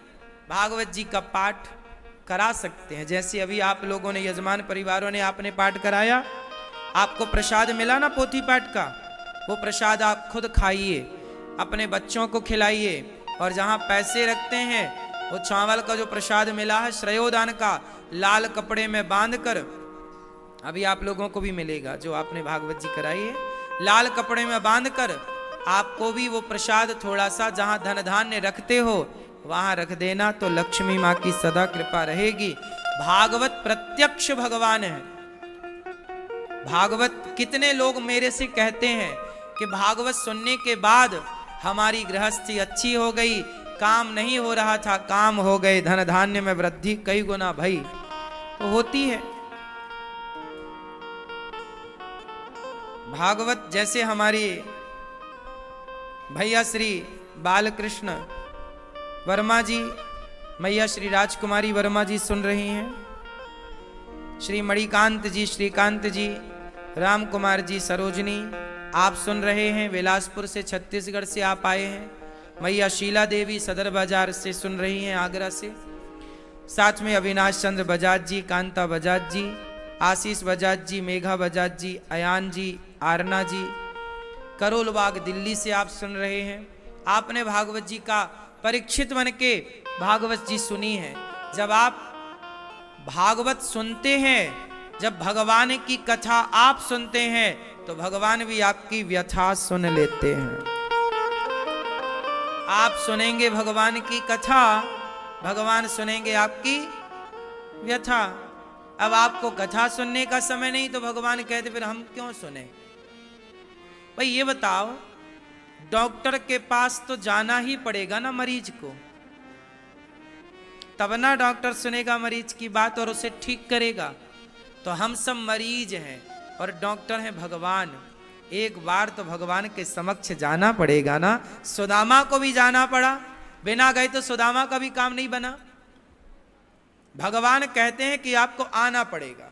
भागवत जी का पाठ करा सकते हैं। जैसे अभी आप लोगों ने, यजमान परिवारों ने आपने पाठ कराया, आपको प्रसाद मिला ना पोथी पाठ का, वो प्रसाद आप खुद खाइए, अपने बच्चों को खिलाइए। और जहाँ पैसे रखते हैं वो चावल का जो प्रसाद मिला है श्रेयोदान का, लाल कपड़े में बांधकर, अभी आप लोगों को भी मिलेगा जो आपने भागवत जी कराई है, लाल कपड़े में बांधकर आपको भी वो प्रसाद थोड़ा सा जहाँ धन धान्य रखते हो वहां रख देना, तो लक्ष्मी माँ की सदा कृपा रहेगी। भागवत प्रत्यक्ष भगवान है। भागवत, कितने लोग मेरे से कहते हैं कि भागवत सुनने के बाद हमारी गृहस्थी अच्छी हो गई, काम नहीं हो रहा था, काम हो गए, धन धान्य में वृद्धि कई गुना भई। तो होती है भागवत। जैसे हमारी भैया श्री बालकृष्ण वर्मा जी, मैया श्री राजकुमारी वर्मा जी सुन रही हैं, श्री मणिकांत जी, श्रीकांत जी, राम कुमार जी, सरोजनी आप सुन रहे हैं, बिलासपुर से, छत्तीसगढ़ से आप आए हैं। मैया शीला देवी सदर बाजार से सुन रही हैं, आगरा से। साथ में अविनाश चंद्र बजाज जी, कांता बजाज जी, आशीष बजाज जी, मेघा बजाज जी, अयान जी, आरना जी, करोल बाग दिल्ली से आप सुन रहे हैं। आपने भागवत जी का परीक्षित बन के भागवत जी सुनी है। जब आप भागवत सुनते हैं, जब भगवान की कथा आप सुनते हैं, तो भगवान भी आपकी व्यथा सुन लेते हैं। आप सुनेंगे भगवान की कथा, भगवान सुनेंगे आपकी व्यथा। अब आपको कथा सुनने का समय नहीं तो भगवान कहते फिर हम क्यों सुने। भाई ये बताओ, डॉक्टर के पास तो जाना ही पड़ेगा ना मरीज को, तब ना डॉक्टर सुनेगा मरीज की बात और उसे ठीक करेगा। तो हम सब मरीज हैं और डॉक्टर हैं भगवान। एक बार तो भगवान के समक्ष जाना पड़ेगा ना। सुदामा को भी जाना पड़ा, बिना गए तो सुदामा का भी काम नहीं बना। भगवान कहते हैं कि आपको आना पड़ेगा,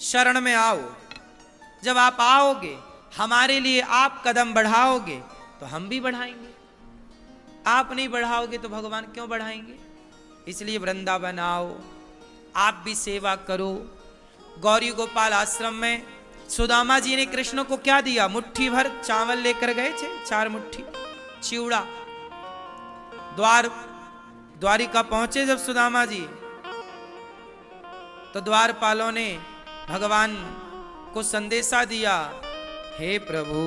शरण में आओ। जब आप आओगे, हमारे लिए आप कदम बढ़ाओगे तो हम भी बढ़ाएंगे। आप नहीं बढ़ाओगे तो भगवान क्यों बढ़ाएंगे। इसलिए वृंदावन आओ, आप भी सेवा करो। गौरी गोपाल आश्रम में सुदामा जी ने कृष्ण को क्या दिया, मुट्ठी भर चावल लेकर गए थे, 4 मुट्ठी चिवड़ा। द्वारिका पहुंचे जब सुदामा जी, तो द्वारपालों ने भगवान को संदेशा दिया, हे प्रभु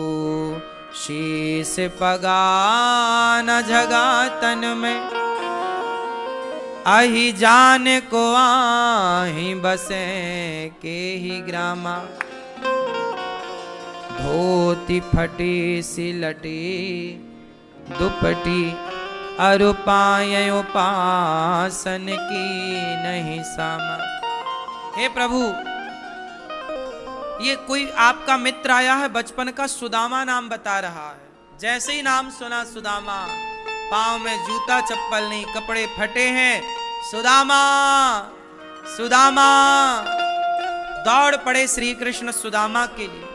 शीस पगान जगा तन में, आही जान को आही बसे के ही ग्रामा, धोती फटी सिलटी दुपटी, अरुपाय उपासन की नहीं सामा। हे प्रभु, ये कोई आपका मित्र आया है बचपन का, सुदामा नाम बता रहा है। जैसे ही नाम सुना सुदामा, पांव में जूता चप्पल नहीं, कपड़े फटे हैं, सुदामा सुदामा, दौड़ पड़े श्री कृष्ण सुदामा के लिए।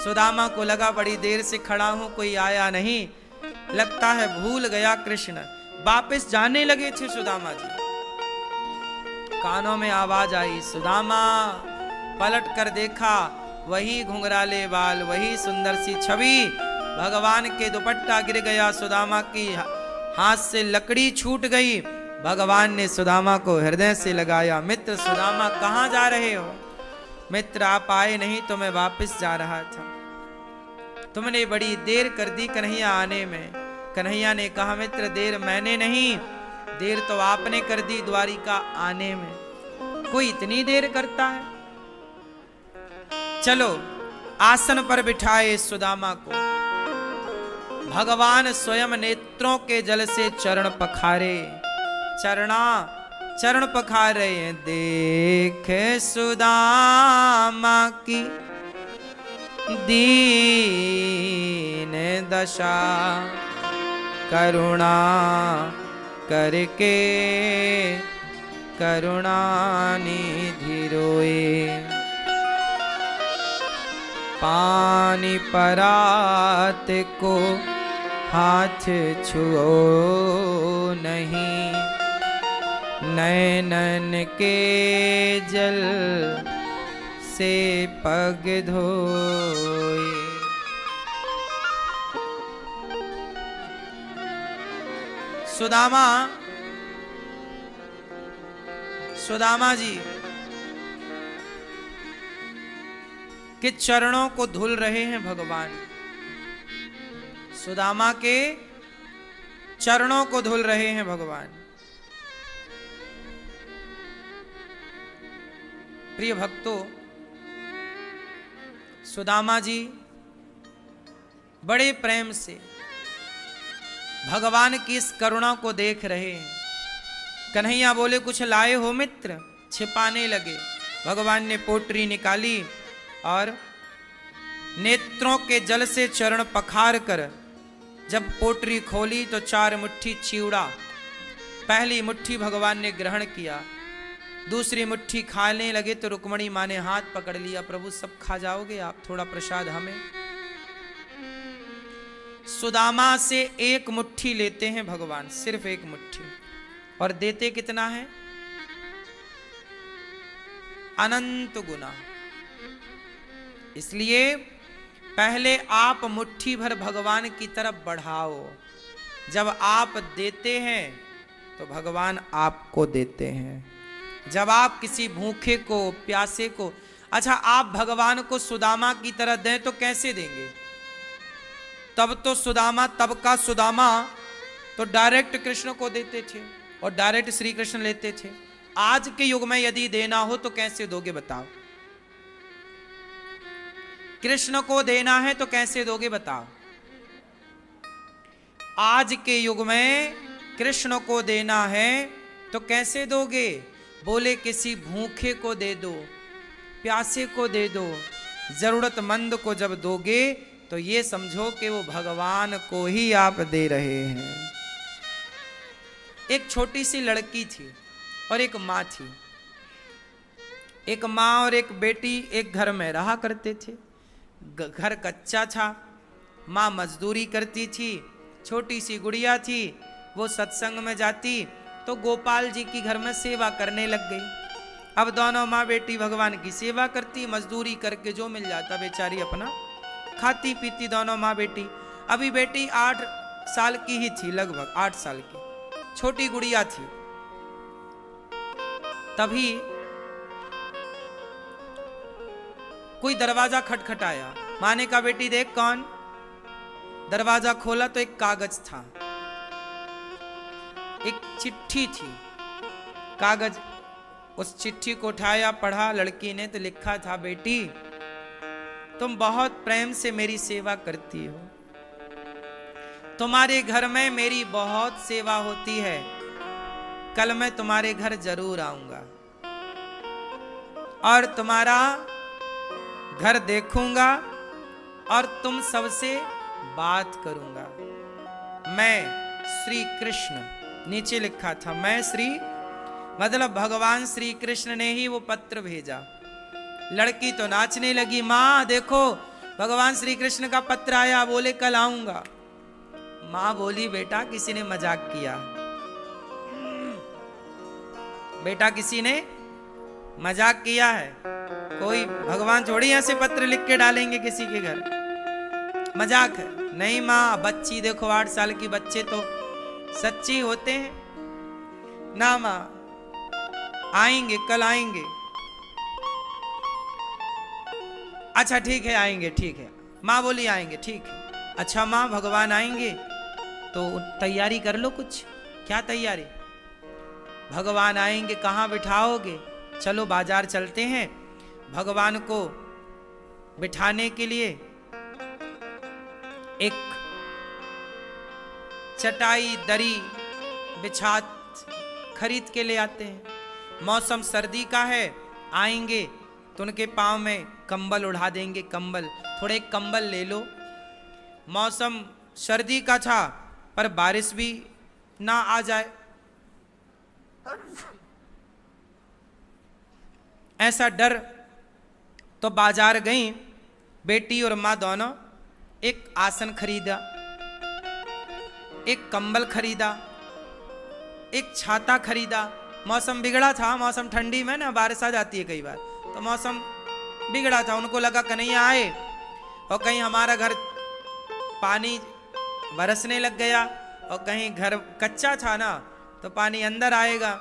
सुदामा को लगा बड़ी देर से खड़ा हूं, कोई आया नहीं, लगता है भूल गया कृष्ण। वापस जाने लगे थे सुदामा जी, कानों में आवाज आई, सुदामा। पलट कर देखा, वही घुंघराले बाल, वही सुंदर सी छवि, भगवान के दुपट्टा गिर गया, सुदामा की हाथ से लकड़ी छूट गई। भगवान ने सुदामा को हृदय से लगाया। मित्र सुदामा कहाँ जा रहे हो? मित्र आप आए नहीं तो मैं वापस जा रहा था, तुमने बड़ी देर कर दी कन्हैया आने में। कन्हैया ने कहा, मित्र देर मैंने नहीं, देर तो आपने कर दी द्वारिका आने में। कोई इतनी देर करता है? चलो आसन पर बिठाए सुदामा को। भगवान स्वयं नेत्रों के जल से चरण पखारे, चरण पखारे। देख सुदामा की दीन दशा, करुणा करके करुणा निधि रोए। पानी परात को हाथ छुओ नहीं, नैनन के जल से पग धोए। सुदामा जी के चरणों को धुल रहे हैं भगवान। सुदामा के चरणों को धुल रहे हैं भगवान। प्रिय भक्तों, सुदामा जी बड़े प्रेम से भगवान की इस करुणा को देख रहे हैं। कन्हैया बोले, कुछ लाए हो मित्र? छिपाने लगे। भगवान ने पोटरी निकाली और नेत्रों के जल से चरण पखार कर जब पोटरी खोली तो 4 मुट्ठी चिवड़ा, पहली मुट्ठी भगवान ने ग्रहण किया, दूसरी मुट्ठी खाने लगे तो रुक्मणी माँ ने हाथ पकड़ लिया, प्रभु सब खा जाओगे आप, थोड़ा प्रसाद हमें। सुदामा से 1 मुट्ठी लेते हैं भगवान, सिर्फ 1 मुट्ठी, और देते कितना है? अनंत गुना। इसलिए पहले आप मुट्ठी भर भगवान की तरफ बढ़ाओ। जब आप देते हैं तो भगवान आपको देते हैं। जब आप किसी भूखे को, प्यासे को, अच्छा आप भगवान को सुदामा की तरह दें तो कैसे देंगे? तब तो सुदामा, तब का सुदामा तो डायरेक्ट कृष्ण को देते थे और डायरेक्ट श्री कृष्ण लेते थे। आज के युग में यदि देना हो तो कैसे दोगे बताओ? कृष्ण को देना है तो कैसे दोगे बताओ? आज के युग में कृष्ण को देना है तो कैसे दोगे? बोले किसी भूखे को दे दो, प्यासे को दे दो, जरूरतमंद को जब दोगे तो ये समझो कि वो भगवान को ही आप दे रहे हैं। एक छोटी सी लड़की थी और एक माँ थी। एक माँ और एक बेटी एक घर में रहा करते थे। घर कच्चा था, माँ मजदूरी करती थी, छोटी सी गुड़िया थी, वो सत्संग में जाती तो गोपाल जी की घर में सेवा करने लग गई। अब दोनों माँ बेटी भगवान की सेवा करती, मजदूरी करके जो मिल जाता बेचारी अपना खाती पीती दोनों माँ बेटी। अभी बेटी 8 साल की ही थी, लगभग 8 साल की, छोटी गुड़िया थी। तभी कोई दरवाजा खटखटाया। माँ ने कहा, बेटी देख कौन। दरवाजा खोला तो एक कागज था, एक चिट्ठी थी। कागज, उस चिट्ठी को उठाया, पढ़ा लड़की ने तो लिखा था, बेटी तुम बहुत प्रेम से मेरी सेवा करती हो, तुम्हारे घर में मेरी बहुत सेवा होती है, कल मैं तुम्हारे घर जरूर आऊंगा और तुम्हारा घर देखूंगा और तुम सबसे बात करूंगा। मैं श्री कृष्ण, नीचे लिखा था मैं श्री, मतलब भगवान श्री कृष्ण ने ही वो पत्र भेजा। लड़की तो नाचने लगी, माँ देखो भगवान श्री कृष्ण का पत्र आया, बोले कल आऊंगा। माँ बोली, बेटा किसी ने मजाक किया, बेटा किसी ने मजाक किया है। कोई भगवान थोड़ी ऐसे पत्र लिख के डालेंगे किसी के घर, मजाक है। नहीं माँ, बच्ची देखो 8 साल की, बच्चे तो सच्ची होते हैं ना। माँ आएंगे, कल आएंगे। अच्छा ठीक है आएंगे, ठीक है। माँ बोली आएंगे, ठीक है। अच्छा माँ भगवान आएंगे तो तैयारी कर लो कुछ। क्या तैयारी? भगवान आएंगे, कहाँ बिठाओगे? चलो बाजार चलते हैं, भगवान को बिठाने के लिए एक चटाई दरी बिछात खरीद के ले आते हैं। मौसम सर्दी का है, आएंगे तो उनके पांव में कंबल उड़ा देंगे। कंबल, थोड़े कंबल ले लो। मौसम सर्दी का था पर बारिश भी ना आ जाए, ऐसा डर। तो बाजार गई बेटी और माँ दोनों। एक आसन खरीदा, एक कंबल खरीदा, एक छाता खरीदा, मौसम बिगड़ा था, मौसम ठंडी में ना बारिश आ जाती है कई बार, तो मौसम बिगड़ा था। उनको लगा कन्हैया आए और कहीं हमारा घर पानी बरसने लग गया और कहीं घर कच्चा था ना तो पानी अंदर आएगा,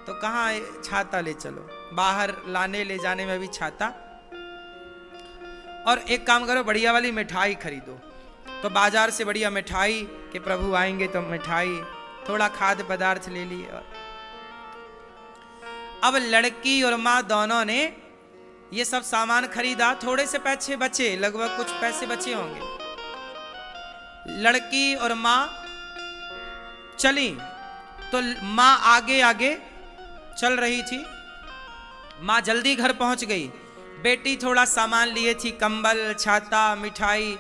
तो कहाँ छाता ले चलो, बाहर लाने ले जाने में भी छाता। और एक काम करो, बढ़िया वाली मिठाई खरीदो। तो बाजार से बढ़िया मिठाई कि प्रभु आएंगे तो मिठाई, थोड़ा खाद्य पदार्थ ले लिए। अब लड़की और माँ दोनों ने ये सब सामान खरीदा, थोड़े से पैसे बचे, लगभग कुछ पैसे बचे होंगे। लड़की और माँ चली तो माँ आगे आगे चल रही थी, माँ जल्दी घर पहुंच गई। बेटी थोड़ा सामान लिए थी, कंबल, छाता, मिठाई,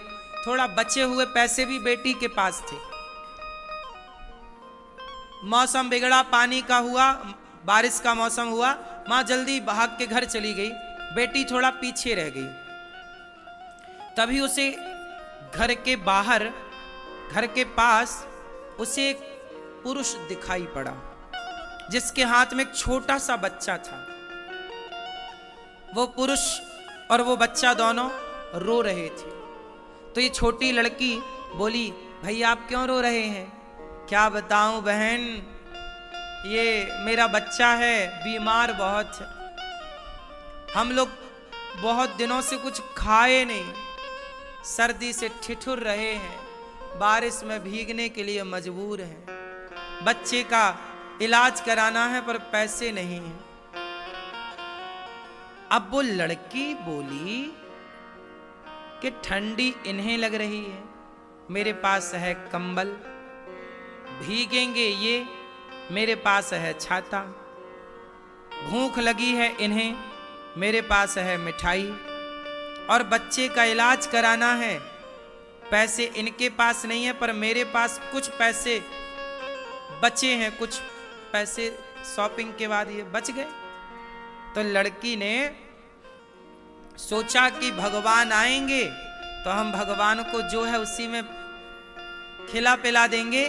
थोड़ा बचे हुए पैसे भी बेटी के पास थे। मौसम बिगड़ा, पानी का हुआ, बारिश का मौसम हुआ, माँ जल्दी भाग के घर चली गई, बेटी थोड़ा पीछे रह गई। तभी उसे घर के बाहर, घर के पास उसे एक पुरुष दिखाई पड़ा जिसके हाथ में एक छोटा सा बच्चा था। वो पुरुष और वो बच्चा दोनों रो रहे थे। तो ये छोटी लड़की बोली, भैया आप क्यों रो रहे हैं? क्या बताऊं बहन, ये मेरा बच्चा है, बीमार बहुत है, हम लोग बहुत दिनों से कुछ खाए नहीं, सर्दी से ठिठुर रहे हैं, बारिश में भीगने के लिए मजबूर हैं, बच्चे का इलाज कराना है पर पैसे नहीं हैं। अब वो लड़की बोली कि ठंडी इन्हें लग रही है, मेरे पास है कंबल, भीगेंगे ये, मेरे पास है छाता, भूख लगी है इन्हें, मेरे पास है मिठाई, और बच्चे का इलाज कराना है, पैसे इनके पास नहीं है पर मेरे पास कुछ पैसे बचे हैं, कुछ पैसे शॉपिंग के बाद ये बच गए। तो लड़की ने सोचा कि भगवान आएंगे तो हम भगवान को जो है उसी में खिला पिला देंगे,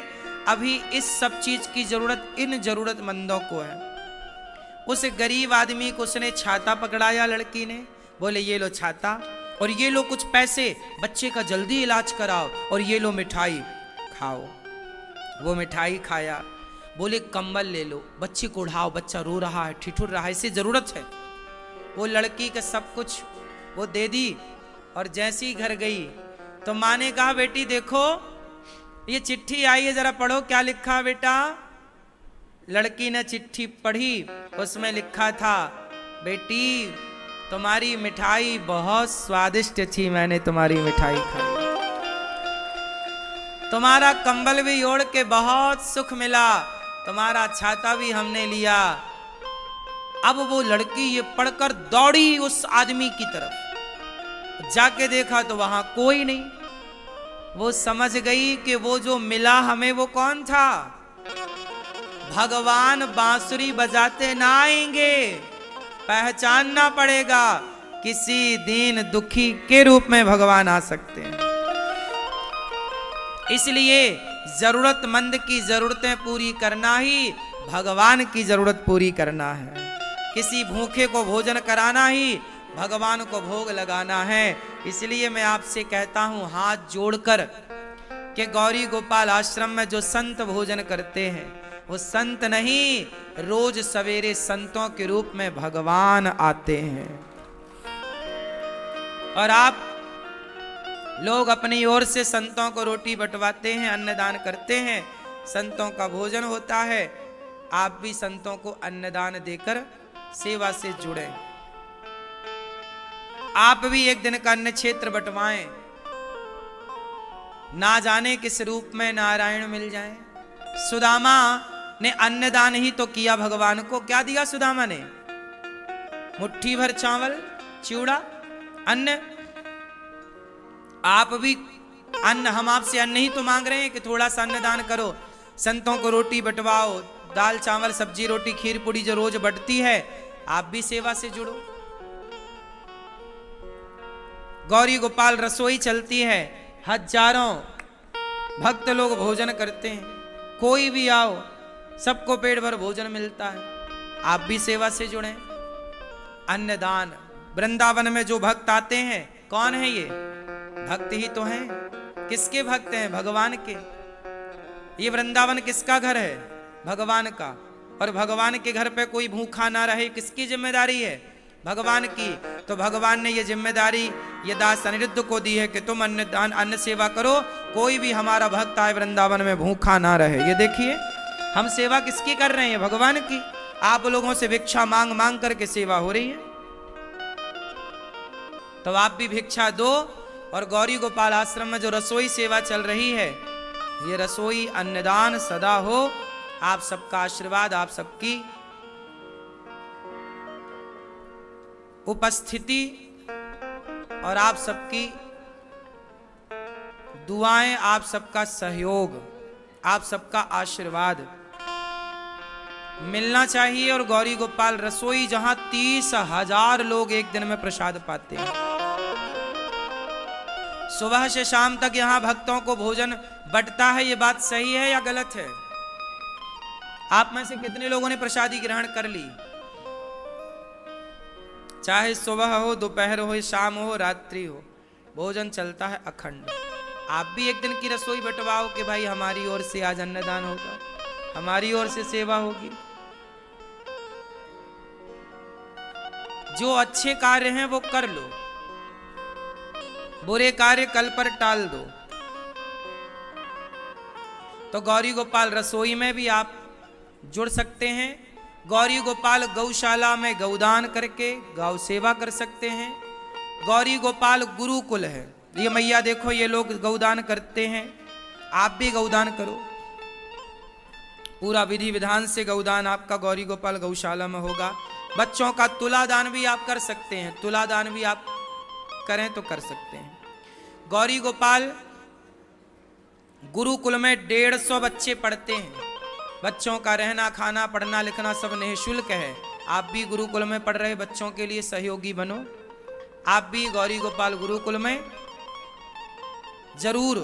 अभी इस सब चीज की जरूरत इन जरूरतमंदों को है। उस गरीब आदमी को उसने छाता पकड़ाया, लड़की ने बोले ये लो छाता, और ये लो कुछ पैसे, बच्चे का जल्दी इलाज कराओ, और ये लो मिठाई खाओ। वो मिठाई खाया, बोले कंबल ले लो, बच्चे को उड़ाओ, बच्चा रो रहा है, ठिठुर रहा है, इसे जरूरत है। वो लड़की का सब कुछ वो दे दी, और जैसे ही घर गई तो माँ ने कहा, बेटी देखो ये चिट्ठी आई है, जरा पढ़ो क्या लिखा बेटा। लड़की ने चिट्ठी पढ़ी, उसमें लिखा था, बेटी तुम्हारी मिठाई बहुत स्वादिष्ट थी, मैंने तुम्हारी मिठाई खाई, तुम्हारा कंबल भी ओढ़ के बहुत सुख मिला, तुम्हारा छाता भी हमने लिया। अब वो लड़की ये पढ़कर दौड़ी उस आदमी की तरफ, जाके देखा तो वहां कोई नहीं। वो समझ गई कि वो जो मिला हमें वो कौन था, भगवान बांसुरी बजाते ना आएंगे, पहचानना पड़ेगा, किसी दीन दुखी के रूप में भगवान आ सकते हैं। इसलिए जरूरतमंद की जरूरतें पूरी करना ही भगवान की जरूरत पूरी करना है। किसी भूखे को भोजन कराना ही भगवान को भोग लगाना है। इसलिए मैं आपसे कहता हूं हाथ जोड़कर कि गौरी गोपाल आश्रम में जो संत भोजन करते हैं वो संत नहीं, रोज सवेरे संतों के रूप में भगवान आते हैं। और आप लोग अपनी ओर से संतों को रोटी बंटवाते हैं, अन्नदान करते हैं, संतों का भोजन होता है। आप भी संतों को अन्नदान देकर सेवा से जुड़े। आप भी एक दिन का अन्न क्षेत्र बंटवाएं, ना जाने किस रूप में नारायण मिल जाए। सुदामा ने अन्नदान ही तो किया भगवान को। क्या दिया सुदामा ने? मुट्ठी भर चावल, चिवड़ा, अन्न। आप भी अन्न, हम आपसे अन्न ही तो मांग रहे हैं कि थोड़ा सा अन्नदान करो, संतों को रोटी बंटवाओ, दाल चावल सब्जी रोटी खीर पूड़ी जो रोज बंटती है, आप भी सेवा से जुड़ो। गौरी गोपाल रसोई चलती है, हजारों भक्त लोग भोजन करते हैं। कोई भी आओ, सबको पेट भर भोजन मिलता है। आप भी सेवा से जुड़े। अन्नदान, वृंदावन में जो भक्त आते हैं कौन है ये? भक्त ही तो हैं। किसके भक्त हैं? भगवान के। ये वृंदावन किसका घर है? भगवान का। और भगवान के घर पे कोई भूखा ना रहे, किसकी जिम्मेदारी है? भगवान की। तो भगवान ने ये जिम्मेदारी ये दास अनिरुद्ध को दी है कि तुम अन्न सेवा करो, कोई भी हमारा भक्त आए वृंदावन में भूखा ना रहे। ये देखिए हम सेवा किसकी कर रहे हैं? भगवान की। आप लोगों से भिक्षा मांग मांग करके सेवा हो रही है, तो आप भी भिक्षा दो। और गौरी गोपाल आश्रम में जो रसोई सेवा चल रही है, ये रसोई अन्नदान सदा हो। आप सबका आशीर्वाद, आप सबकी उपस्थिति और आप सबकी दुआएं, आप सबका सहयोग, आप सबका आशीर्वाद मिलना चाहिए। और गौरी गोपाल रसोई जहां 30,000 लोग एक दिन में प्रसाद पाते हैं, सुबह से शाम तक यहां भक्तों को भोजन बंटता है। ये बात सही है या गलत है? आप में से कितने लोगों ने प्रसादी ग्रहण कर ली? चाहे सुबह हो, दोपहर हो, शाम हो, रात्रि हो, भोजन चलता है अखंड। आप भी एक दिन की रसोई बंटवाओ कि भाई हमारी ओर से आज अन्नदान होगा, हमारी ओर से सेवा होगी। जो अच्छे कार्य हैं वो कर लो, बुरे कार्य कल पर टाल दो। तो गौरी गोपाल रसोई में भी आप जुड़ सकते हैं। गौरी गोपाल गौशाला में गौदान करके गौ सेवा कर सकते हैं। गौरी गोपाल गुरुकुल है, ये मैया देखो ये लोग गौदान करते हैं, आप भी गौदान करो। पूरा विधि विधान से गौदान आपका गौरी गोपाल गौशाला में होगा। बच्चों का तुलादान भी आप कर सकते हैं, तुलादान भी आप करें तो कर सकते हैं। गौरी गोपाल गुरुकुल में 150 बच्चे पढ़ते हैं। बच्चों का रहना खाना पढ़ना लिखना सब निःशुल्क है। आप भी गुरुकुल में पढ़ रहे बच्चों के लिए सहयोगी बनो। आप भी गौरी गोपाल गुरुकुल में जरूर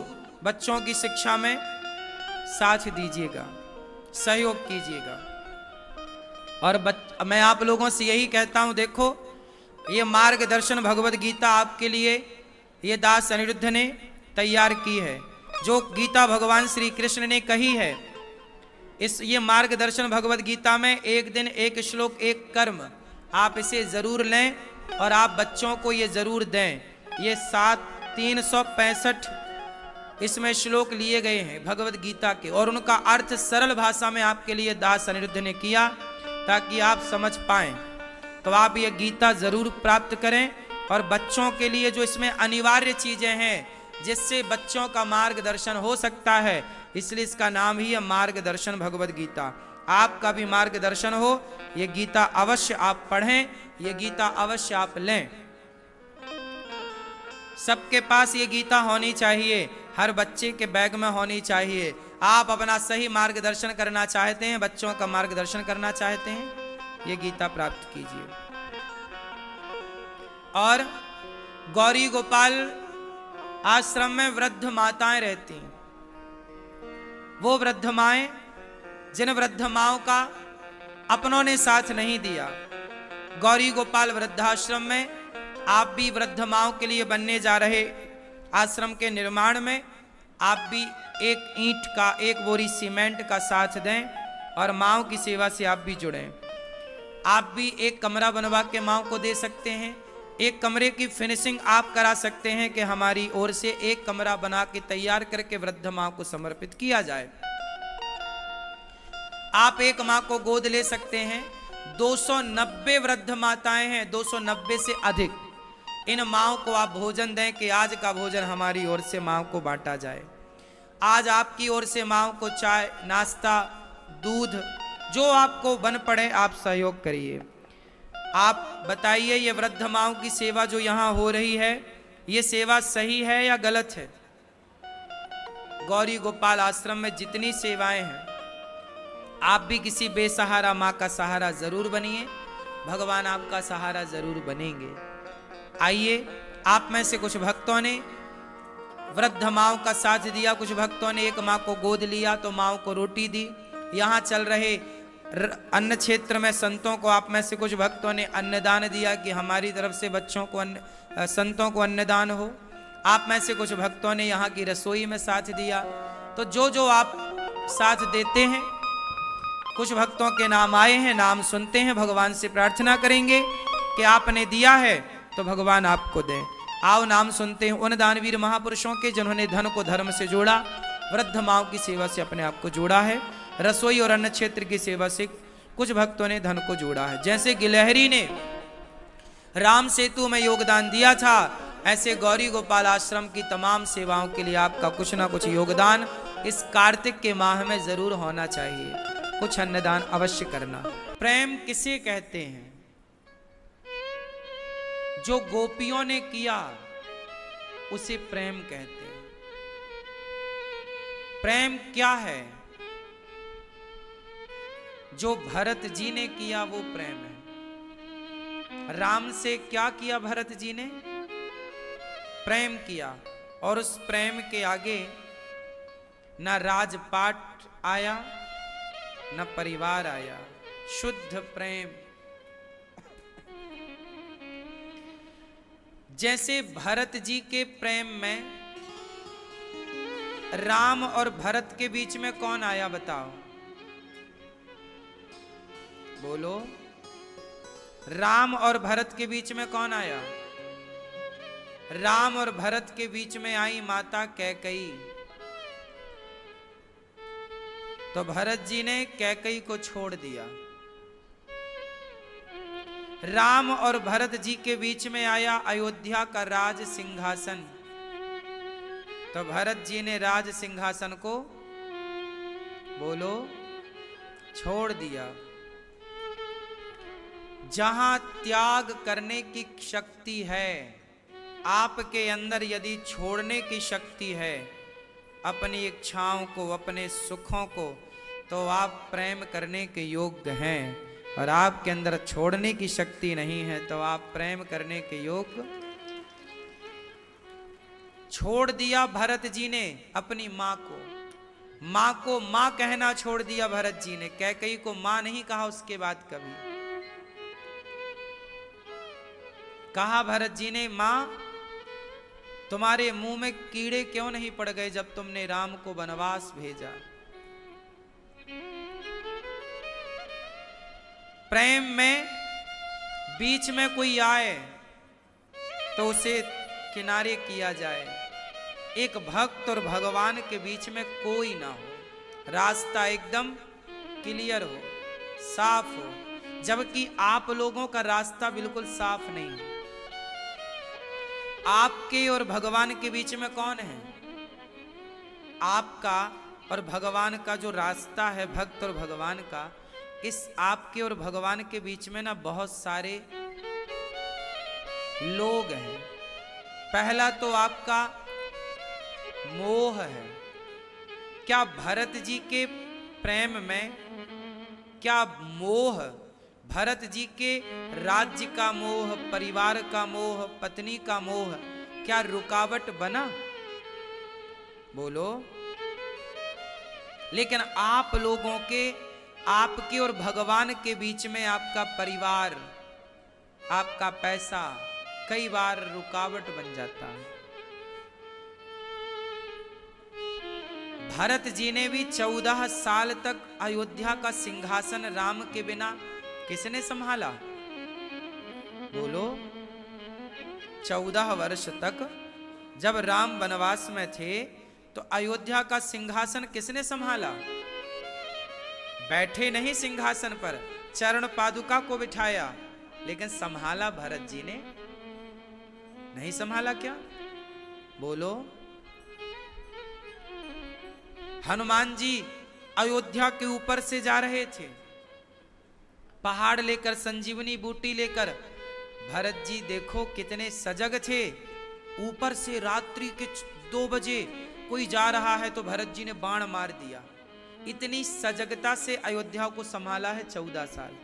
बच्चों की शिक्षा में साथ दीजिएगा, सहयोग कीजिएगा। और मैं आप लोगों से यही कहता हूं, देखो ये मार्गदर्शन भगवत गीता आपके लिए ये दास अनिरुद्ध ने तैयार की है। जो गीता भगवान श्री कृष्ण ने कही है, इस ये मार्गदर्शन भगवत गीता में एक दिन एक श्लोक एक कर्म, आप इसे जरूर लें और आप बच्चों को ये जरूर दें। ये 365 इसमें श्लोक लिए गए हैं भगवत गीता के, और उनका अर्थ सरल भाषा में आपके लिए दास अनिरुद्ध ने किया ताकि आप समझ पाएं। तो आप ये गीता जरूर प्राप्त करें। और बच्चों के लिए जो इसमें अनिवार्य चीजें हैं जिससे बच्चों का मार्गदर्शन हो सकता है, इसलिए इसका नाम ही है मार्गदर्शन भगवत गीता। आपका भी मार्गदर्शन हो, ये गीता अवश्य आप पढ़ें, ये गीता अवश्य आप लें। सबके पास ये गीता होनी चाहिए, हर बच्चे के बैग में होनी चाहिए। आप अपना सही मार्गदर्शन करना चाहते हैं, बच्चों का मार्गदर्शन करना चाहते हैं, ये गीता प्राप्त कीजिए। और गौरी गोपाल आश्रम में वृद्ध माताएं रहती हैं। वो वृद्ध माएं जिन वृद्ध माओं का अपनों ने साथ नहीं दिया, गौरी गोपाल वृद्धाश्रम में आप भी वृद्ध माओं के लिए बनने जा रहे आश्रम के निर्माण में आप भी एक ईंट का एक बोरी सीमेंट का साथ दें और माओं की सेवा से आप भी जुड़ें। आप भी एक कमरा बनवा के माओं को दे सकते हैं, एक कमरे की फिनिशिंग आप करा सकते हैं कि हमारी ओर से एक कमरा बना के तैयार करके वृद्ध मां को समर्पित किया जाए। आप एक मां को गोद ले सकते हैं। 290 वृद्ध माताएं हैं, 290 से अधिक। इन माओं को आप भोजन दें कि आज का भोजन हमारी ओर से माओं को बांटा जाए। आज आपकी ओर से माओं को चाय नाश्ता दूध जो आपको बन पड़े आप सहयोग करिए। आप बताइए ये वृद्ध माओं की सेवा जो यहाँ हो रही है, ये सेवा सही है या गलत है? गौरी गोपाल आश्रम में जितनी सेवाएं हैं, आप भी किसी बेसहारा माँ का सहारा जरूर बनिए, भगवान आपका सहारा जरूर बनेंगे। आइए, आप में से कुछ भक्तों ने वृद्ध माओं का साथ दिया, कुछ भक्तों ने एक माँ को गोद लिया तो माओं को रोटी दी, यहाँ चल रहे अन्न क्षेत्र में संतों को, आप में से कुछ भक्तों ने अन्नदान दिया कि हमारी तरफ से बच्चों को संतों को अन्नदान हो। आप में से कुछ भक्तों ने यहाँ की रसोई में साथ दिया। तो जो जो आप साथ देते हैं, कुछ भक्तों के नाम आए हैं, नाम सुनते हैं, भगवान से प्रार्थना करेंगे कि आपने दिया है तो भगवान आपको दे। आओ नाम सुनते हैं उन दानवीर महापुरुषों के जिन्होंने धन को धर्म से जोड़ा, वृद्ध माओं की सेवा से अपने आप को जोड़ा है, रसोई और अन्न क्षेत्र की सेवा से कुछ भक्तों ने धन को जोड़ा है। जैसे गिलहरी ने राम सेतु में योगदान दिया था, ऐसे गौरी गोपाल आश्रम की तमाम सेवाओं के लिए आपका कुछ ना कुछ योगदान इस कार्तिक के माह में जरूर होना चाहिए। कुछ अन्नदान अवश्य करना। प्रेम किसे कहते हैं? जो गोपियों ने किया उसे प्रेम कहते हैं। प्रेम क्या है? जो भरत जी ने किया वो प्रेम है। राम से क्या किया भरत जी ने? प्रेम किया। और उस प्रेम के आगे न राजपाट आया न परिवार आया, शुद्ध प्रेम। जैसे भरत जी के प्रेम में राम और भरत के बीच में कौन आया बताओ? बोलो। राम और भरत के बीच में कौन आया? राम और भरत के बीच में आई माता कैकई। तो भरत जी ने कैकई को छोड़ दिया। राम और भरत जी के बीच में आया अयोध्या का राज सिंहासन। तो भरत जी ने राज सिंहासन को, बोलो, छोड़ दिया। जहां त्याग करने की शक्ति है, आपके अंदर यदि छोड़ने की शक्ति है अपनी इच्छाओं को, अपने सुखों को, तो आप प्रेम करने के योग्य हैं। और आपके अंदर छोड़ने की शक्ति नहीं है तो आप प्रेम करने के योग्य। छोड़ दिया भरत जी ने अपनी मां को। मां को मां कहना छोड़ दिया भरत जी ने। कैकई को मां नहीं कहा उसके बाद कभी। कहा भरत जी ने, मां तुम्हारे मुंह में कीड़े क्यों नहीं पड़ गए जब तुमने राम को वनवास भेजा? प्रेम में बीच में कोई आए तो उसे किनारे किया जाए। एक भक्त और भगवान के बीच में कोई ना हो, रास्ता एकदम क्लियर हो, साफ हो, जबकि आप लोगों का रास्ता बिल्कुल साफ नहीं है। आपके और भगवान के बीच में कौन है? आपका और भगवान का जो रास्ता है, भक्त और भगवान का, इस आपके और भगवान के बीच में ना बहुत सारे लोग हैं। पहला तो आपका मोह है। क्या भरत जी के प्रेम में क्या मोह, भरत जी के राज्य का मोह, परिवार का मोह, पत्नी का मोह, क्या रुकावट बना? बोलो। लेकिन आप लोगों के, आपके और भगवान के बीच में आपका परिवार, आपका पैसा कई बार रुकावट बन जाता है। भरत जी ने भी 14 साल तक अयोध्या का सिंहासन राम के बिना किसने संभाला? बोलो। 14 वर्ष तक जब राम वनवास में थे तो अयोध्या का सिंहासन किसने संभाला? बैठे नहीं सिंहासन पर, चरण पादुका को बिठाया, लेकिन संभाला भरत जी ने नहीं संभाला क्या? बोलो। हनुमान जी अयोध्या के ऊपर से जा रहे थे, पहाड़ लेकर, संजीवनी बूटी लेकर। भरत जी देखो कितने सजग थे। ऊपर से रात्रि के 2 बजे कोई जा रहा है तो भरत जी ने बाण मार दिया। इतनी सजगता से अयोध्या को संभाला है 14 साल।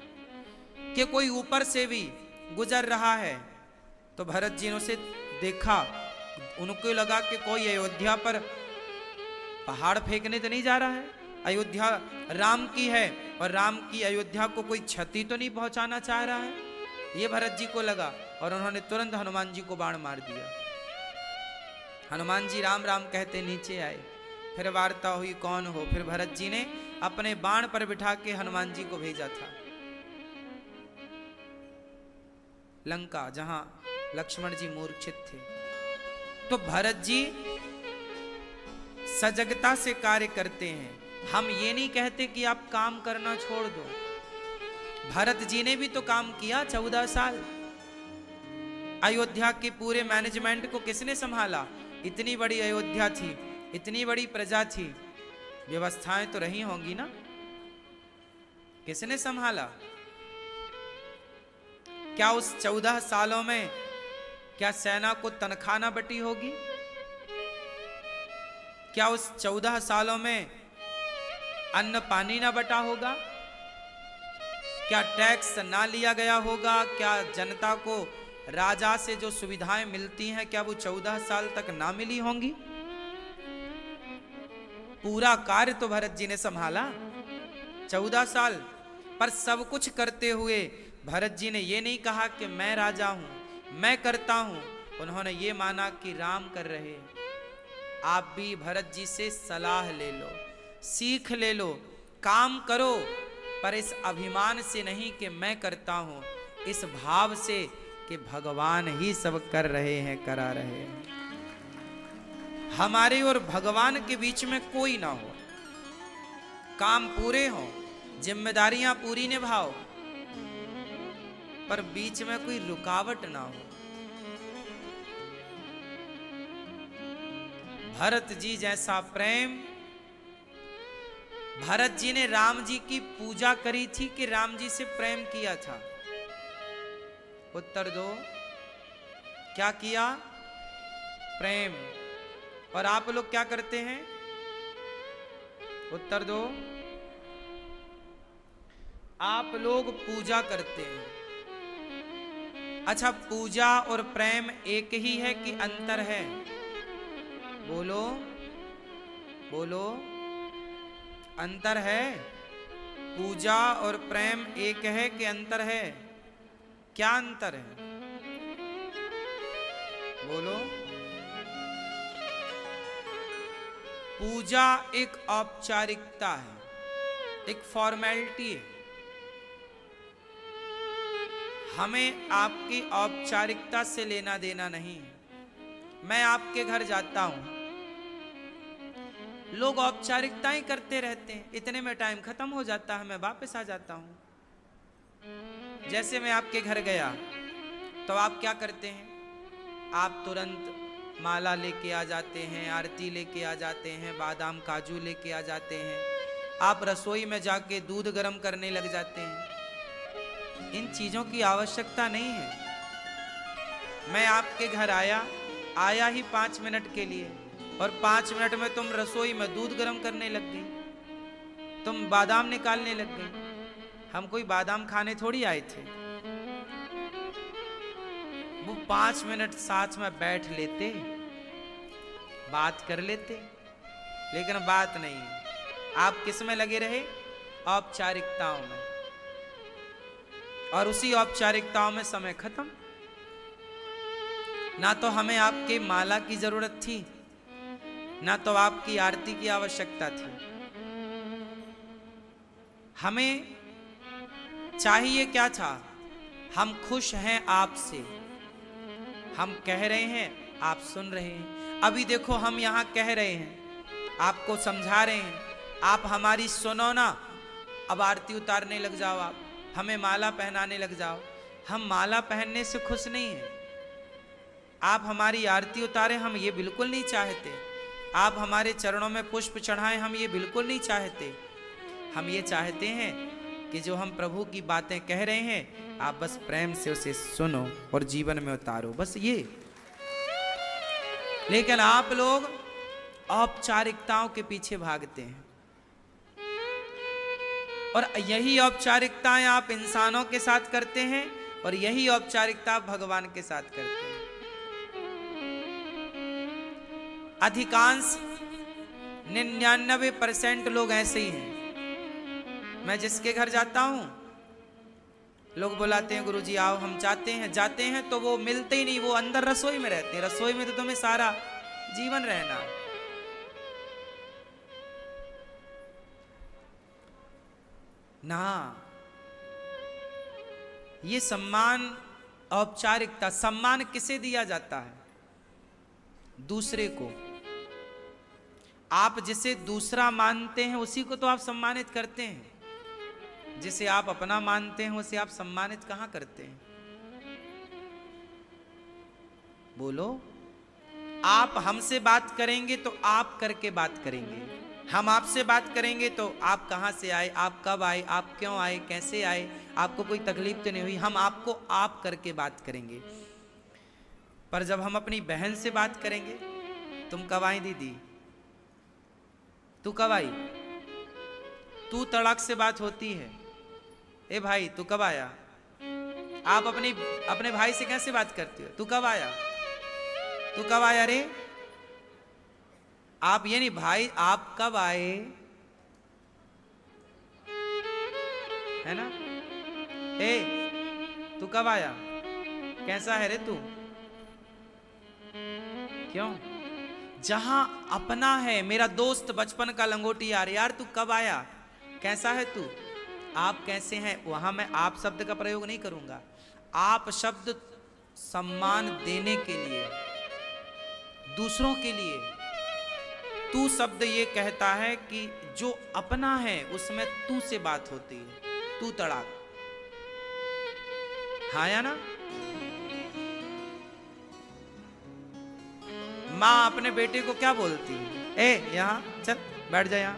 कि कोई ऊपर से भी गुजर रहा है तो भरत जी ने उसे देखा, उनको लगा कि कोई अयोध्या पर पहाड़ फेंकने तो नहीं जा रहा है। अयोध्या राम की है और राम की अयोध्या को कोई क्षति तो नहीं पहुंचाना चाह रहा है, ये भरत जी को लगा और उन्होंने तुरंत हनुमान जी को बाण मार दिया। हनुमान जी राम राम कहते नीचे आए, फिर वार्ता हुई कौन हो। फिर भरत जी ने अपने बाण पर बिठा के हनुमान जी को भेजा था लंका, जहां लक्ष्मण जी मूर्छित थे। तो भरत जी सजगता से कार्य करते हैं। हम ये नहीं कहते कि आप काम करना छोड़ दो। भरत जी ने भी तो काम किया 14 साल। अयोध्या के पूरे मैनेजमेंट को किसने संभाला? इतनी बड़ी अयोध्या थी, इतनी बड़ी प्रजा थी, व्यवस्थाएं तो रही होंगी ना, किसने संभाला? क्या उस 14 सालों में क्या सेना को तनख्वाह ना बटी होगी? क्या उस 14 सालों में अन्न पानी ना बटा होगा? क्या टैक्स ना लिया गया होगा? क्या जनता को राजा से जो सुविधाएं मिलती हैं क्या वो 14 साल तक ना मिली होंगी? पूरा कार्य तो भरत जी ने संभाला 14 साल। पर सब कुछ करते हुए भरत जी ने ये नहीं कहा कि मैं राजा हूं, मैं करता हूं। उन्होंने ये माना कि राम कर रहे। आप भी भरत जी से सलाह ले लो, सीख ले लो, काम करो, पर इस अभिमान से नहीं कि मैं करता हूं, इस भाव से कि भगवान ही सब कर रहे हैं, करा रहे हैं। हमारे और भगवान के बीच में कोई ना हो, काम पूरे हो, जिम्मेदारियां पूरी निभाओ, पर बीच में कोई रुकावट ना हो। भरत जी जैसा प्रेम, भरत जी ने राम जी की पूजा करी थी कि राम जी से प्रेम किया था? उत्तर दो, क्या किया? प्रेम। और आप लोग क्या करते हैं? उत्तर दो। आप लोग पूजा करते हैं। अच्छा, पूजा और प्रेम एक ही है कि अंतर है? बोलो बोलो, अंतर है? पूजा और प्रेम एक है कि अंतर है? क्या अंतर है? बोलो। पूजा एक औपचारिकता है, एक फॉर्मेलिटी है। हमें आपकी औपचारिकता से लेना देना नहीं है। मैं आपके घर जाता हूं, लोग औपचारिकताएं करते रहते हैं, इतने में टाइम खत्म हो जाता है, मैं वापस आ जाता हूं। जैसे मैं आपके घर गया तो आप क्या करते हैं? आप तुरंत माला लेके आ जाते हैं, आरती लेके आ जाते हैं, बादाम काजू लेके आ जाते हैं, आप रसोई में जाके दूध गर्म करने लग जाते हैं। इन चीजों की आवश्यकता नहीं है। मैं आपके घर आया ही 5 मिनट के लिए, और 5 मिनट में तुम रसोई में दूध गर्म करने लग गई, तुम बादाम निकालने लग गई। हम कोई बादाम खाने थोड़ी आए थे। वो 5 मिनट साथ में बैठ लेते, बात कर लेते, लेकिन बात नहीं। आप किस में लगे रहे? औपचारिकताओं में, और उसी औपचारिकताओं में समय खत्म। ना तो हमें आपके माला की जरूरत थी, ना तो आपकी आरती की आवश्यकता थी। हमें चाहिए क्या था? हम खुश हैं आपसे, हम कह रहे हैं, आप सुन रहे हैं। अभी देखो हम यहां कह रहे हैं, आपको समझा रहे हैं, आप हमारी सुनो ना। अब आरती उतारने लग जाओ, आप हमें माला पहनाने लग जाओ। हम माला पहनने से खुश नहीं हैं। आप हमारी आरती उतारें, हम ये बिल्कुल नहीं चाहते। आप हमारे चरणों में पुष्प चढ़ाएं, हम ये बिल्कुल नहीं चाहते। हम ये चाहते हैं कि जो हम प्रभु की बातें कह रहे हैं, आप बस प्रेम से उसे सुनो और जीवन में उतारो, बस ये। लेकिन आप लोग औपचारिकताओं के पीछे भागते हैं, और यही औपचारिकताएं आप इंसानों के साथ करते हैं, और यही औपचारिकता आप भगवान के साथ करते हैं। अधिकांश 99% लोग ऐसे ही हैं। मैं जिसके घर जाता हूं, लोग बुलाते हैं गुरुजी आओ, हम जाते हैं तो वो मिलते ही नहीं, वो अंदर रसोई में रहते हैं। रसोई में तो तुम्हें सारा जीवन रहना है ना। ये सम्मान, औपचारिकता, सम्मान किसे दिया जाता है? दूसरे को। आप जिसे दूसरा मानते हैं उसी को तो आप सम्मानित करते हैं। जिसे आप अपना मानते हैं उसे आप सम्मानित कहां करते हैं? बोलो। आप हमसे बात करेंगे तो आप करके बात करेंगे, हम आपसे बात करेंगे तो आप कहां से आए, आप कब आए, आप क्यों आए, कैसे आए, आपको कोई तकलीफ तो नहीं हुई, हम आपको आप करके बात करेंगे। पर जब हम अपनी बहन से बात करेंगे, तुम कब आई दीदी, तू कब आई, तू तड़ाक से बात होती है, ए भाई तू कब आया। आप अपने भाई से कैसे बात करते हो? तू कब आया, तू कब आया रे। आप ये नहीं, भाई आप कब आए, है ना। ए तू कब आया, कैसा है रे तू, क्यों। जहां अपना है, मेरा दोस्त बचपन का लंगोटी यार, यार तू कब आया, कैसा है तू, आप कैसे हैं, वहां मैं आप शब्द का प्रयोग नहीं करूंगा। आप शब्द सम्मान देने के लिए, दूसरों के लिए। तू शब्द ये कहता है कि जो अपना है उसमें तू से बात होती है, तू तड़ाक, हाँ या ना। माँ अपने बेटे को क्या बोलती है, ए यहां चल बैठ जा, यहां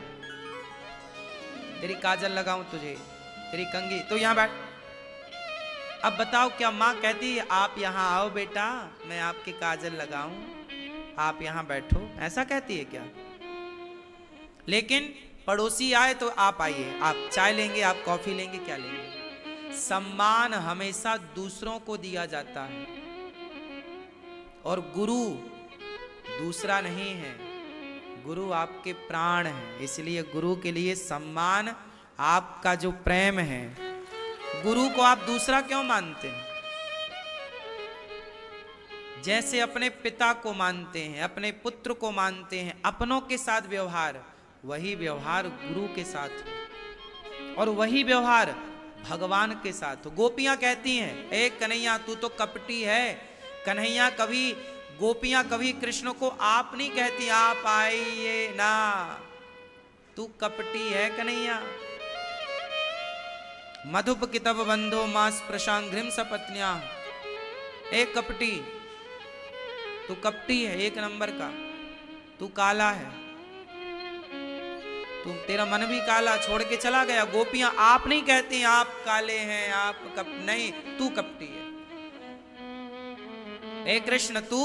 तेरी काजल लगाऊं तुझे, तेरी कंघी, तो यहां बैठ। अब बताओ क्या माँ कहती है, आप यहां आओ बेटा, मैं आपकी काजल लगाऊं, आप यहां बैठो, ऐसा कहती है क्या? लेकिन पड़ोसी आए तो आप आइए, आप चाय लेंगे, आप कॉफी लेंगे, क्या लेंगे। सम्मान हमेशा दूसरों को दिया जाता है, और गुरु दूसरा नहीं है, गुरु आपके प्राण हैं। इसलिए गुरु के लिए सम्मान, आपका जो प्रेम है, गुरु को आप दूसरा क्यों मानते हैं? जैसे अपने पिता को मानते हैं, अपने पुत्र को मानते हैं, अपनों के साथ व्यवहार, वही व्यवहार गुरु के साथ हो, और वही व्यवहार भगवान के साथ हो। गोपियां कहती हैं, ए कन्हैया तू तो कपटी है। कन्हैया कभी, गोपियां कभी कृष्ण को आप नहीं कहती, आप आइए ना, तू कपटी है कन्हैया। मधुप कितब बंधो मास प्रशांघ्रिम सपत्न्या, एक कपटी, तू कपटी है एक नंबर का, तू काला है, तू तेरा मन भी काला, छोड़ के चला गया। गोपियां आप नहीं कहती आप काले हैं, आप नहीं, तू कपटी है। ए कृष्ण तू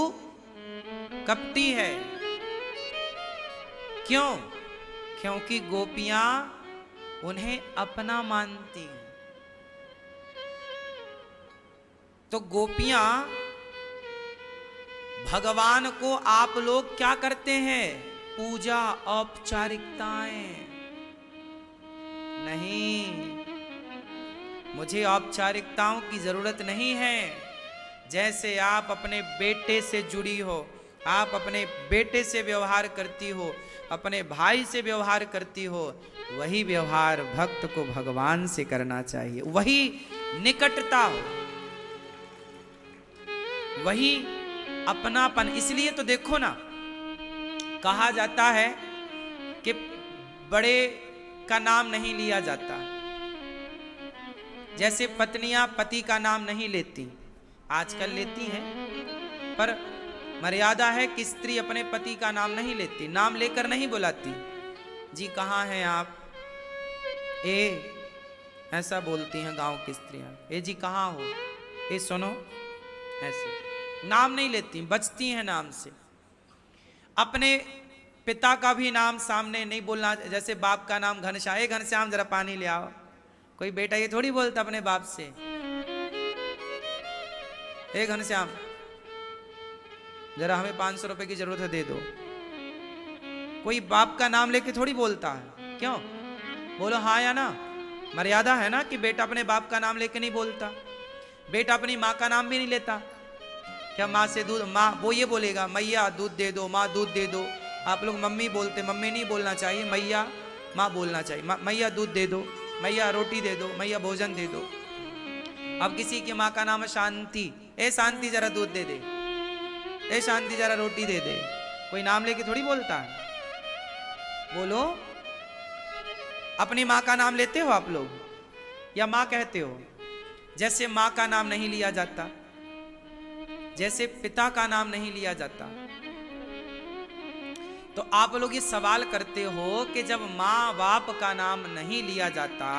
कपटी है। क्यों? क्योंकि गोपियां उन्हें अपना मानती हैं। तो गोपियां, भगवान को आप लोग क्या करते हैं? पूजा, औपचारिकताएं नहीं, मुझे औपचारिकताओं की जरूरत नहीं है। जैसे आप अपने बेटे से जुड़ी हो, आप अपने बेटे से व्यवहार करती हो, अपने भाई से व्यवहार करती हो, वही व्यवहार भक्त को भगवान से करना चाहिए। वही निकटता हो, वही अपनापन। इसलिए तो देखो ना, कहा जाता है कि बड़े का नाम नहीं लिया जाता। जैसे पत्नियां पति का नाम नहीं लेती, आजकल लेती हैं, पर मर्यादा है कि स्त्री अपने पति का नाम नहीं लेती, नाम लेकर नहीं बुलाती। जी कहाँ हैं आप, ए ऐसा बोलती हैं गांव की स्त्रियां, ए जी कहाँ हो, ए सुनो, ऐसे नाम नहीं लेती, बचती हैं नाम से। अपने पिता का भी नाम सामने नहीं बोलना। जैसे बाप का नाम घनश्याम, ए घनश्याम जरा पानी ले आओ। कोई बेटा ये थोड़ी बोलता अपने बाप से, ए घनश्याम जरा हमें 500 रुपए की जरूरत है दे दो। कोई बाप का नाम लेके थोड़ी बोलता है, क्यों? बोलो हाँ या ना। मर्यादा है ना कि बेटा अपने बाप का नाम लेके नहीं बोलता, बेटा अपनी माँ का नाम भी नहीं लेता। क्या माँ से दूध, माँ वो ये बोलेगा मैया दूध दे दो, माँ दूध दे दो। आप लोग मम्मी बोलते, मम्मी नहीं बोलना चाहिए, मैया माँ बोलना चाहिए। मैया दूध दे दो, मैया रोटी दे दो, मैया भोजन दे दो। अब किसी की माँ का नाम है शांति, ए शांति जरा दूध दे दे, ए शांति जरा रोटी दे दे। कोई नाम लेके थोड़ी बोलता है। बोलो, अपनी माँ का नाम लेते हो आप लोग या माँ कहते हो? जैसे माँ का नाम नहीं लिया जाता, जैसे पिता का नाम नहीं लिया जाता, तो आप लोग ये सवाल करते हो कि जब माँ बाप का नाम नहीं लिया जाता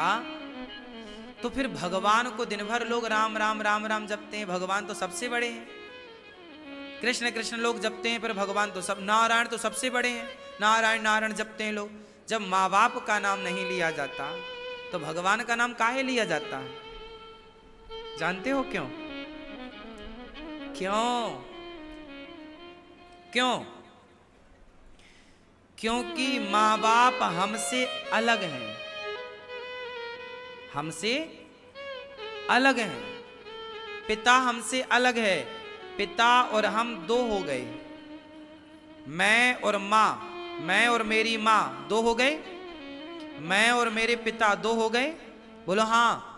तो फिर भगवान को दिन भर लोग राम राम राम राम जपते हैं। भगवान तो सबसे बड़े हैं। कृष्ण कृष्ण लोग जपते हैं, पर भगवान तो सब, नारायण तो सबसे बड़े हैं, नारायण नारायण जपते हैं लोग। जब माँ बाप का नाम नहीं लिया जाता तो भगवान का नाम काहे लिया जाता है? जानते हो क्यों? क्यों? क्यों? क्योंकि माँ बाप हमसे अलग हैं, हमसे अलग हैं। पिता हमसे अलग है, पिता और हम दो हो गए। मैं और माँ, मैं और मेरी माँ दो हो गए, मैं और मेरे पिता दो हो गए। बोलो हाँ।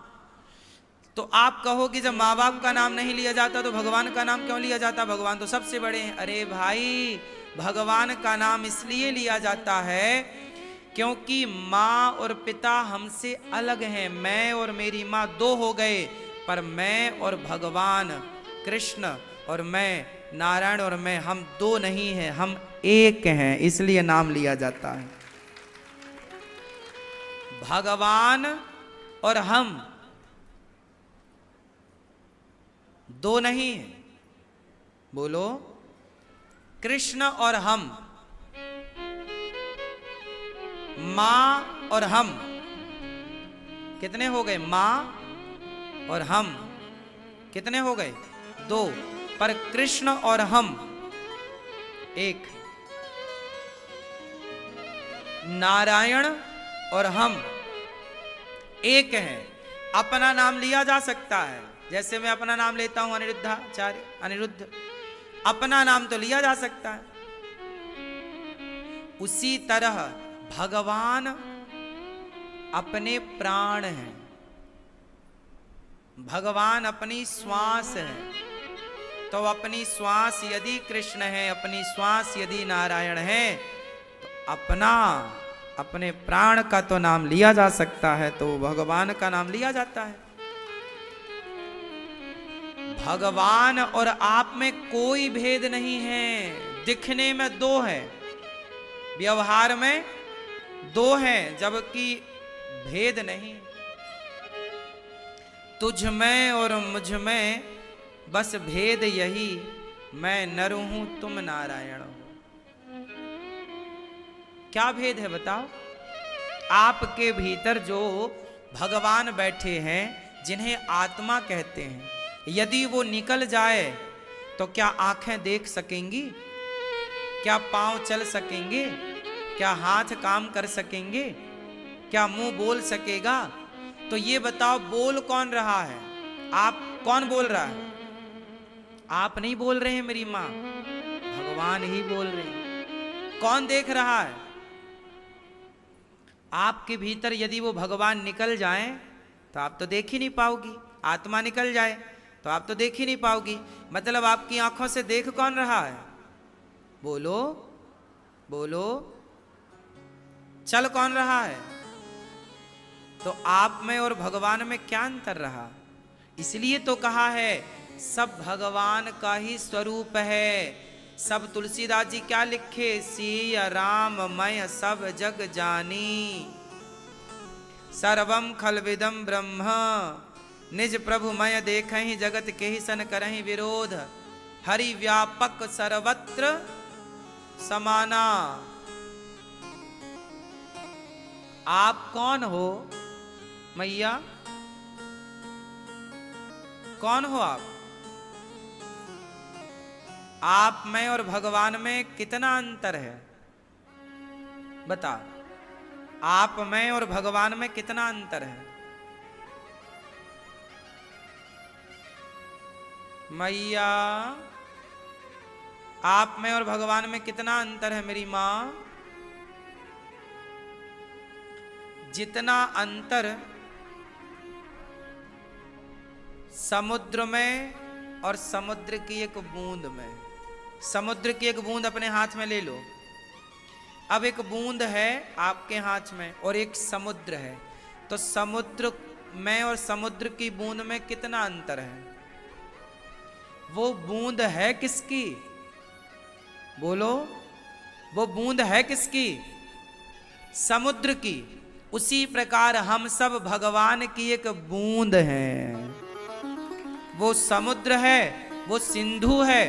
तो आप कहो कि जब माँ बाप का नाम नहीं लिया जाता तो भगवान का नाम क्यों लिया जाता? भगवान तो सबसे बड़े हैं। अरे भाई, भगवान का नाम इसलिए लिया जाता है क्योंकि माँ और पिता हमसे अलग हैं। मैं और मेरी माँ दो हो गए, पर मैं और भगवान कृष्ण और मैं नारायण और मैं, हम दो नहीं हैं, हम एक हैं, इसलिए नाम लिया जाता है। भगवान और हम दो नहीं हैं। बोलो, कृष्ण और हम, मां और हम, कितने हो गए? मां और हम कितने हो गए? दो। पर कृष्ण और हम एक। नारायण और हम एक हैं। अपना नाम लिया जा सकता है, जैसे मैं अपना नाम लेता हूं अनिरुद्धाचार्य, अनिरुद्ध, अपना नाम तो लिया जा सकता है। उसी तरह भगवान अपने प्राण हैं, भगवान अपनी श्वास है। तो अपनी श्वास यदि कृष्ण है, अपनी श्वास यदि नारायण है, तो अपना, अपने प्राण का तो नाम लिया जा सकता है, तो भगवान का नाम लिया जाता है। भगवान और आप में कोई भेद नहीं है। दिखने में दो है, व्यवहार में दो हैं, जबकि भेद नहीं। तुझ में और मुझ में बस भेद यही, मैं नर हूं तुम नारायण हो। क्या भेद है बताओ? आपके भीतर जो भगवान बैठे हैं, जिन्हें आत्मा कहते हैं, यदि वो निकल जाए तो क्या आंखें देख सकेंगी? क्या पांव चल सकेंगे? क्या हाथ काम कर सकेंगे? क्या मुंह बोल सकेगा? तो ये बताओ, बोल कौन रहा है? आप, कौन बोल रहा है? आप नहीं बोल रहे हैं मेरी मां, भगवान ही बोल रहे हैं। कौन देख रहा है? आपके भीतर यदि वो भगवान निकल जाए तो आप तो देख ही नहीं पाओगी। आत्मा निकल जाए तो आप तो देख ही नहीं पाओगी। मतलब आपकी आंखों से देख कौन रहा है? बोलो बोलो, चल कौन रहा है? तो आप में और भगवान में क्या अंतर रहा? इसलिए तो कहा है सब भगवान का ही स्वरूप है। सब तुलसीदास जी क्या लिखे? सिया राम मय सब जग जानी, सर्वम खलविदम ब्रह्म, निज प्रभु मय देखहि जगत के ही सन करहि विरोध, हरि व्यापक सर्वत्र समाना। आप कौन हो मैया? कौन हो आप? आप में और भगवान में कितना अंतर है? बता, आप में और भगवान में कितना अंतर है? मैया, आप में और भगवान में कितना अंतर है मेरी मां? जितना अंतर समुद्र में और समुद्र की एक बूंद में। समुद्र की एक बूंद अपने हाथ में ले लो। अब एक बूंद है आपके हाथ में और एक समुद्र है, तो समुद्र में और समुद्र की बूंद में कितना अंतर है? वो बूंद है किसकी? बोलो, वो बूंद है किसकी? समुद्र की। उसी प्रकार हम सब भगवान की एक बूंद हैं। वो समुद्र है, वो सिंधु है,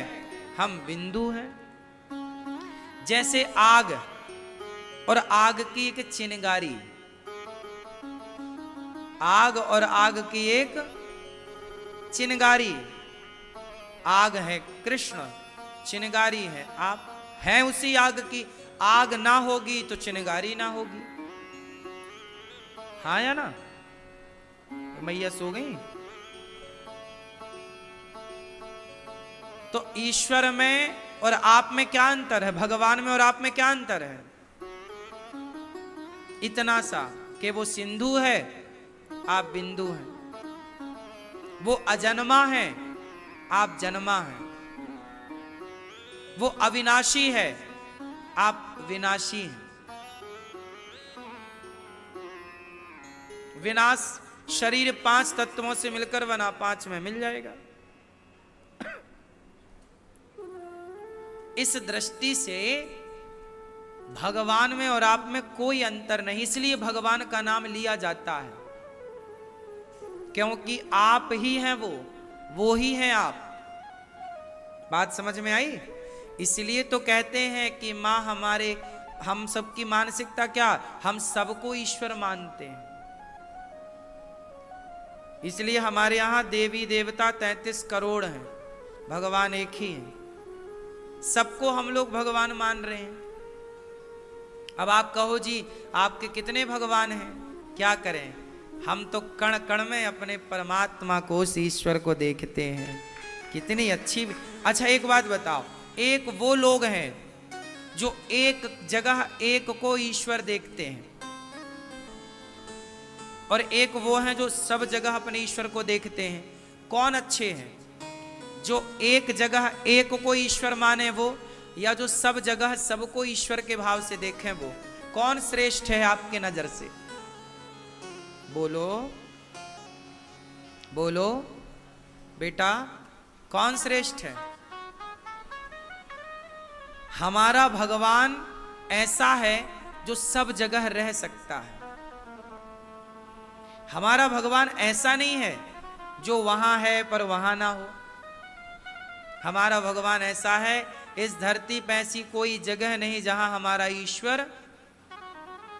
हम बिंदु हैं। जैसे आग और आग की एक चिंगारी, आग और आग की एक चिंगारी। आग है कृष्ण, चिंगारी है आप, हैं उसी आग की। आग ना होगी तो चिंगारी ना होगी। हाँ या ना? मैया सो गई? तो ईश्वर में और आप में क्या अंतर है? भगवान में और आप में क्या अंतर है? इतना सा कि वो सिंधु है, आप बिंदु हैं। वो अजन्मा है, आप जन्मा हैं। वो अविनाशी है, आप विनाशी हैं। विनाश शरीर 5 तत्वों से मिलकर बना, 5 में मिल जाएगा। इस दृष्टि से भगवान में और आप में कोई अंतर नहीं, इसलिए भगवान का नाम लिया जाता है, क्योंकि आप ही हैं वो ही हैं आप। बात समझ में आई? इसलिए तो कहते हैं कि मां हमारे, हम सबकी मानसिकता क्या, हम सबको ईश्वर मानते हैं। इसलिए हमारे यहां देवी देवता 33 करोड़ हैं, भगवान एक ही है। सबको हम लोग भगवान मान रहे हैं। अब आप कहो जी आपके कितने भगवान हैं? क्या करें, हम तो कण कण में अपने परमात्मा को, उस ईश्वर को देखते हैं। कितनी अच्छी। अच्छा एक बात बताओ, एक वो लोग हैं जो एक जगह एक को ईश्वर देखते हैं, और एक वो हैं जो सब जगह अपने ईश्वर को देखते हैं। कौन अच्छे हैं? जो एक जगह एक को ईश्वर माने वो, या जो सब जगह सबको ईश्वर के भाव से देखें वो? कौन श्रेष्ठ है आपके नजर से? बोलो बोलो बेटा, कौन श्रेष्ठ है? हमारा भगवान ऐसा है जो सब जगह रह सकता है। हमारा भगवान ऐसा नहीं है जो वहां है पर वहां ना हो। हमारा भगवान ऐसा है, इस धरती पे ऐसी कोई जगह नहीं जहां हमारा ईश्वर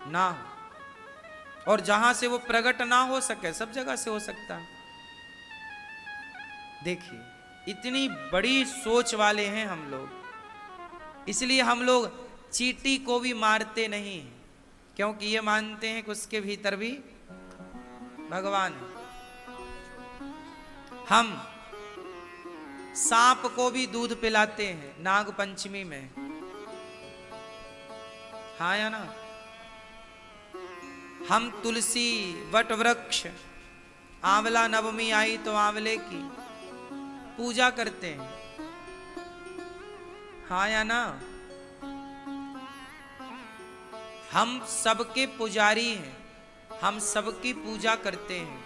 ना हो, और जहां से वो प्रकट ना हो सके, सब जगह से हो सकता है। देखिए इतनी बड़ी सोच वाले हैं हम लोग। इसलिए हम लोग चींटी को भी मारते नहीं, क्योंकि ये मानते हैं कि उसके भीतर भी भगवान है। हम सांप को भी दूध पिलाते हैं नाग पंचमी में, हाँ या ना? हम तुलसी, वट वृक्ष, आंवला नवमी आई तो आंवले की पूजा करते हैं, हाँ या ना? हम सबके पुजारी हैं, हम सबकी पूजा करते हैं।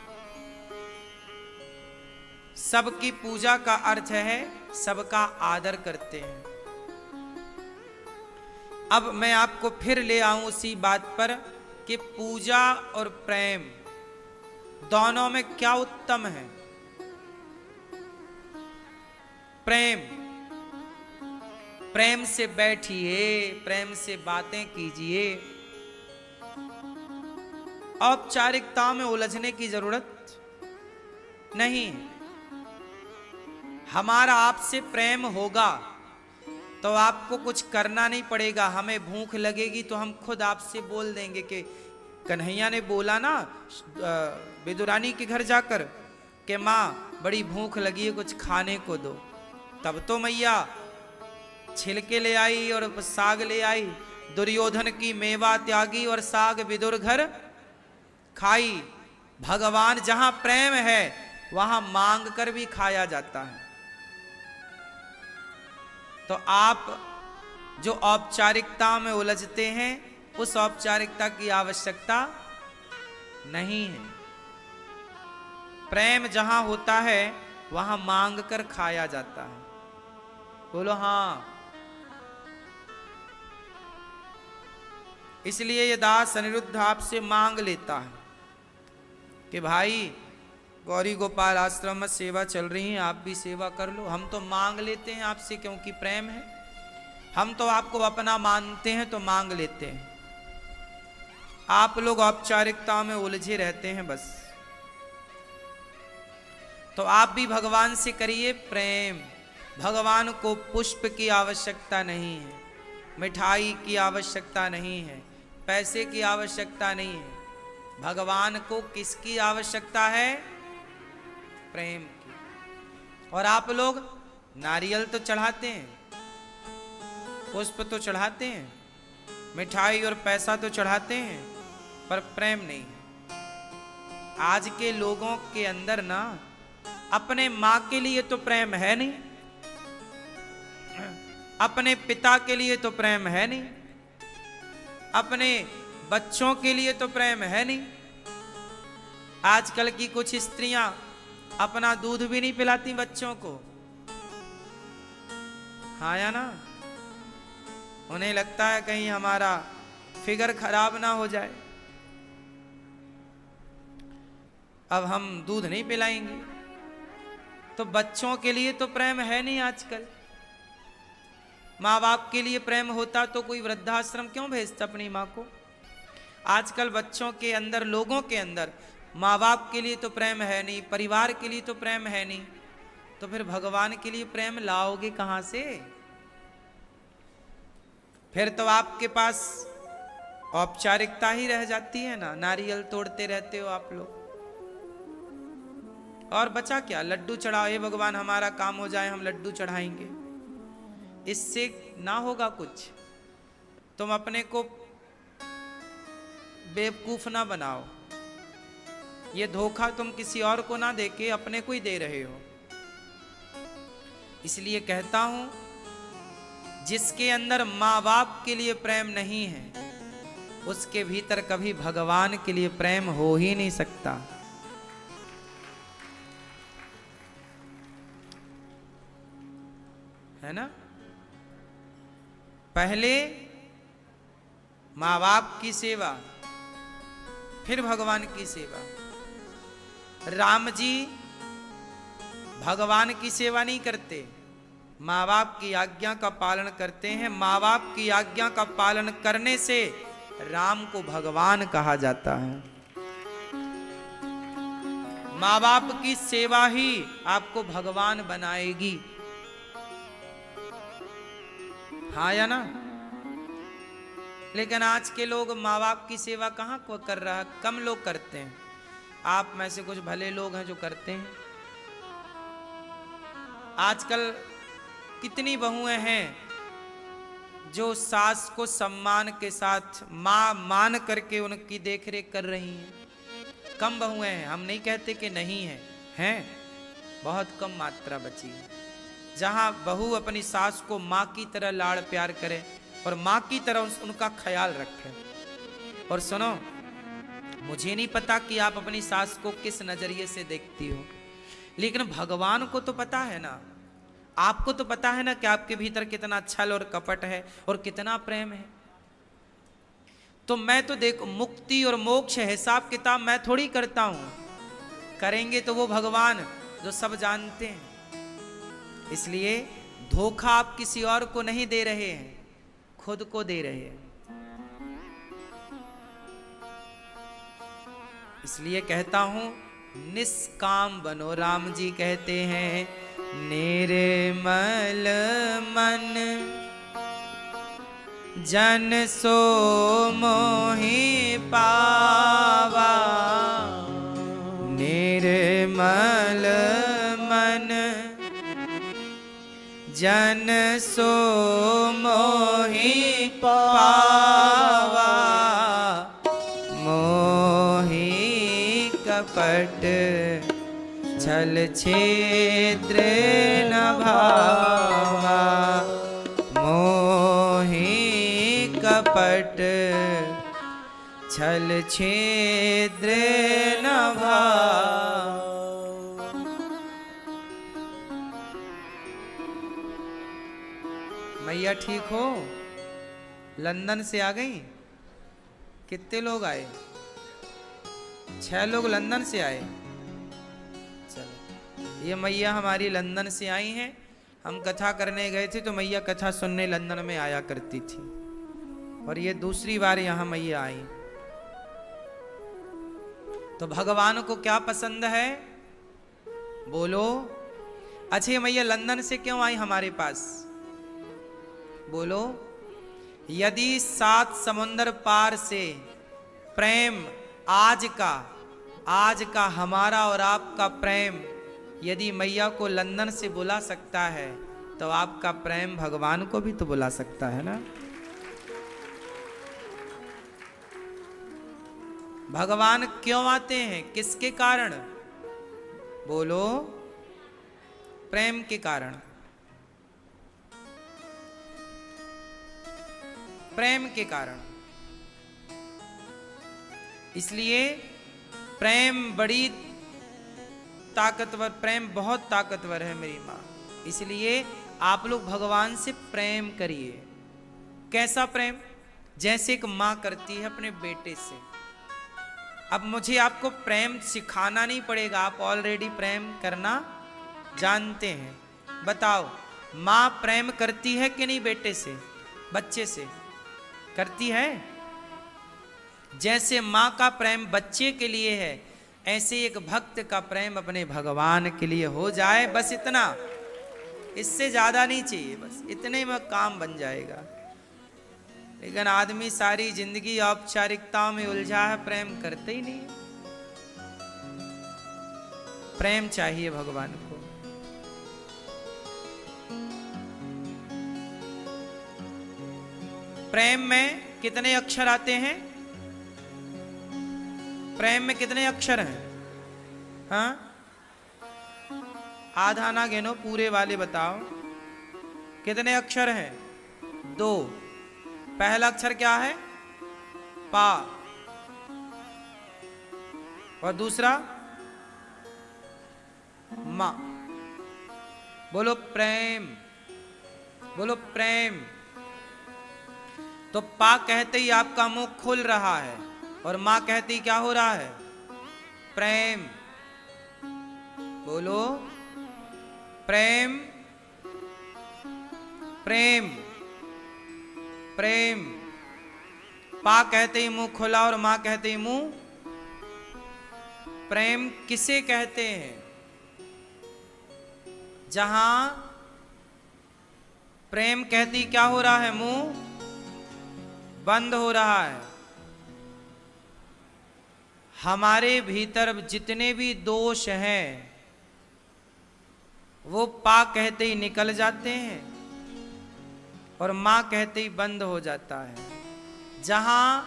सबकी पूजा का अर्थ है सबका आदर करते हैं। अब मैं आपको फिर ले आऊं उसी बात पर कि पूजा और प्रेम दोनों में क्या उत्तम है? प्रेम, प्रेम से बैठिए, प्रेम से बातें कीजिए। औपचारिकता में उलझने की जरूरत नहीं। हमारा आपसे प्रेम होगा तो आपको कुछ करना नहीं पड़ेगा। हमें भूख लगेगी तो हम खुद आपसे बोल देंगे कि कन्हैया ने बोला ना विदुरानी के घर जाकर कि माँ बड़ी भूख लगी है, कुछ खाने को दो। तब तो मैया छिलके ले आई और साग ले आई। दुर्योधन की मेवा त्यागी और साग विदुर घर खाई। भगवान जहां प्रेम है वहां मांग कर भी खाया जाता है। तो आप जो औपचारिकता में उलझते हैं, उस औपचारिकता की आवश्यकता नहीं है। प्रेम जहां होता है वहां मांग कर खाया जाता है। बोलो हाँ। इसलिए ये दास अनिरुद्ध आपसे मांग लेता है कि भाई गौरी गोपाल आश्रम में सेवा चल रही है, आप भी सेवा कर लो। हम तो मांग लेते हैं आपसे क्योंकि प्रेम है। हम तो आपको अपना मानते हैं तो मांग लेते हैं। आप लोग औपचारिकता में उलझे रहते हैं बस। तो आप भी भगवान से करिए प्रेम। भगवान को पुष्प की आवश्यकता नहीं है, मिठाई की आवश्यकता नहीं है, पैसे की आवश्यकता नहीं है। भगवान को किसकी आवश्यकता है? प्रेम की। और आप लोग नारियल तो चढ़ाते हैं, पुष्प तो चढ़ाते हैं, मिठाई और पैसा तो चढ़ाते हैं, पर प्रेम नहीं है। आज के लोगों के अंदर ना अपने माँ के लिए तो प्रेम है नहीं, अपने पिता के लिए तो प्रेम है नहीं, अपने बच्चों के लिए तो प्रेम है नहीं। आजकल की कुछ स्त्रियां अपना दूध भी नहीं पिलाती बच्चों को। हाँ या ना? उन्हें लगता है कहीं हमारा फिगर खराब ना हो जाए, अब हम दूध नहीं पिलाएंगे। तो बच्चों के लिए तो प्रेम है नहीं आजकल। माँ बाप के लिए प्रेम होता तो कोई वृद्धाश्रम क्यों भेजता अपनी माँ को? आजकल बच्चों के अंदर, लोगों के अंदर माँ बाप के लिए तो प्रेम है नहीं, परिवार के लिए तो प्रेम है नहीं, तो फिर भगवान के लिए प्रेम लाओगे कहां से? फिर तो आपके पास औपचारिकता ही रह जाती है ना। नारियल तोड़ते रहते हो आप लोग, और बचा क्या? लड्डू चढ़ाओ, हे भगवान हमारा काम हो जाए, हम लड्डू चढ़ाएंगे। इससे ना होगा कुछ। तुम अपने को बेवकूफ ना बनाओ। ये धोखा तुम किसी और को ना देके अपने को ही दे रहे हो। इसलिए कहता हूं, जिसके अंदर माँ बाप के लिए प्रेम नहीं है, उसके भीतर कभी भगवान के लिए प्रेम हो ही नहीं सकता। है ना? पहले माँ बाप की सेवा, फिर भगवान की सेवा। राम जी भगवान की सेवा नहीं करते, माँ बाप की आज्ञा का पालन करते हैं। माँ बाप की आज्ञा का पालन करने से राम को भगवान कहा जाता है। माँ बाप की सेवा ही आपको भगवान बनाएगी। हाँ या ना? लेकिन आज के लोग माँ बाप की सेवा कहाँ को कर रहा है? कम लोग करते हैं। आप में से कुछ भले लोग हैं जो करते हैं। आजकल कितनी बहुएं हैं जो सास को सम्मान के साथ माँ मान करके उनकी देखरेख कर रही हैं। कम बहुएं हैं, हम नहीं कहते कि नहीं है, हैं, बहुत कम मात्रा बची है जहां बहू अपनी सास को माँ की तरह लाड़ प्यार करे और माँ की तरह उनका ख्याल रखे। और सुनो, मुझे नहीं पता कि आप अपनी सास को किस नजरिए से देखती हो, लेकिन भगवान को तो पता है ना। आपको तो पता है ना कि आपके भीतर कितना छल और कपट है और कितना प्रेम है। तो मैं तो देखो, मुक्ति और मोक्ष हिसाब किताब मैं थोड़ी करता हूं, करेंगे तो वो भगवान जो सब जानते हैं। इसलिए धोखा आप किसी और को नहीं दे रहे हैं, खुद को दे रहे हैं। इसलिए कहता हूं, निष्काम बनो। राम जी कहते हैं, निर्मल मन जन सो मोहि पावा, निर्मल मन जन सो मोहि पावा, मोहि कपट छल छिद्र न भावा, मोहि कपट छल छिद्र न भावा। मैया ठीक हो? लंदन से आ गई? कितने लोग आए? 6 लोग लंदन से आए। चलो, ये मैया हमारी लंदन से आई हैं। हम कथा करने गए थे तो मैया कथा सुनने लंदन में आया करती थी, और ये दूसरी बार यहाँ मैया आई। तो भगवान को क्या पसंद है? बोलो। अच्छा, ये मैया लंदन से क्यों आई हमारे पास? बोलो। यदि 7 समुंदर पार से प्रेम आज का हमारा और आपका प्रेम यदि मैया को लंदन से बुला सकता है, तो आपका प्रेम भगवान को भी तो बुला सकता है ना। भगवान क्यों आते हैं? किसके कारण? बोलो। प्रेम के कारण। प्रेम के कारण। इसलिए प्रेम बड़ी ताकतवर, प्रेम बहुत ताकतवर है मेरी माँ। इसलिए आप लोग भगवान से प्रेम करिए। कैसा प्रेम? जैसे एक माँ करती है अपने बेटे से। अब मुझे आपको प्रेम सिखाना नहीं पड़ेगा, आप ऑलरेडी प्रेम करना जानते हैं। बताओ, माँ प्रेम करती है कि नहीं बेटे से, बच्चे से? करती है। जैसे माँ का प्रेम बच्चे के लिए है, ऐसे एक भक्त का प्रेम अपने भगवान के लिए हो जाए, बस इतना, इससे ज्यादा नहीं चाहिए, बस इतने में काम बन जाएगा। लेकिन आदमी सारी जिंदगी औपचारिकताओं में उलझा है, प्रेम करते ही नहीं। प्रेम चाहिए भगवान को। प्रेम में कितने अक्षर आते हैं? प्रेम में कितने अक्षर हैं? हाँ, आधा ना गिनो, पूरे वाले बताओ। कितने अक्षर हैं? 2। पहला अक्षर क्या है? पा। और दूसरा? मा। बोलो प्रेम, बोलो प्रेम। तो पा कहते ही आपका मुंह खुल रहा है, और मां कहते ही क्या हो रहा है? प्रेम। बोलो प्रेम, प्रेम, प्रेम। पा कहते ही मुंह खुला और मां कहते ही मुंह। प्रेम किसे कहते हैं? जहां प्रेम कहती क्या हो रहा है? मुंह बंद हो रहा है। हमारे भीतर जितने भी दोष हैं वो पा कहते ही निकल जाते हैं और मां कहते ही बंद हो जाता है। जहां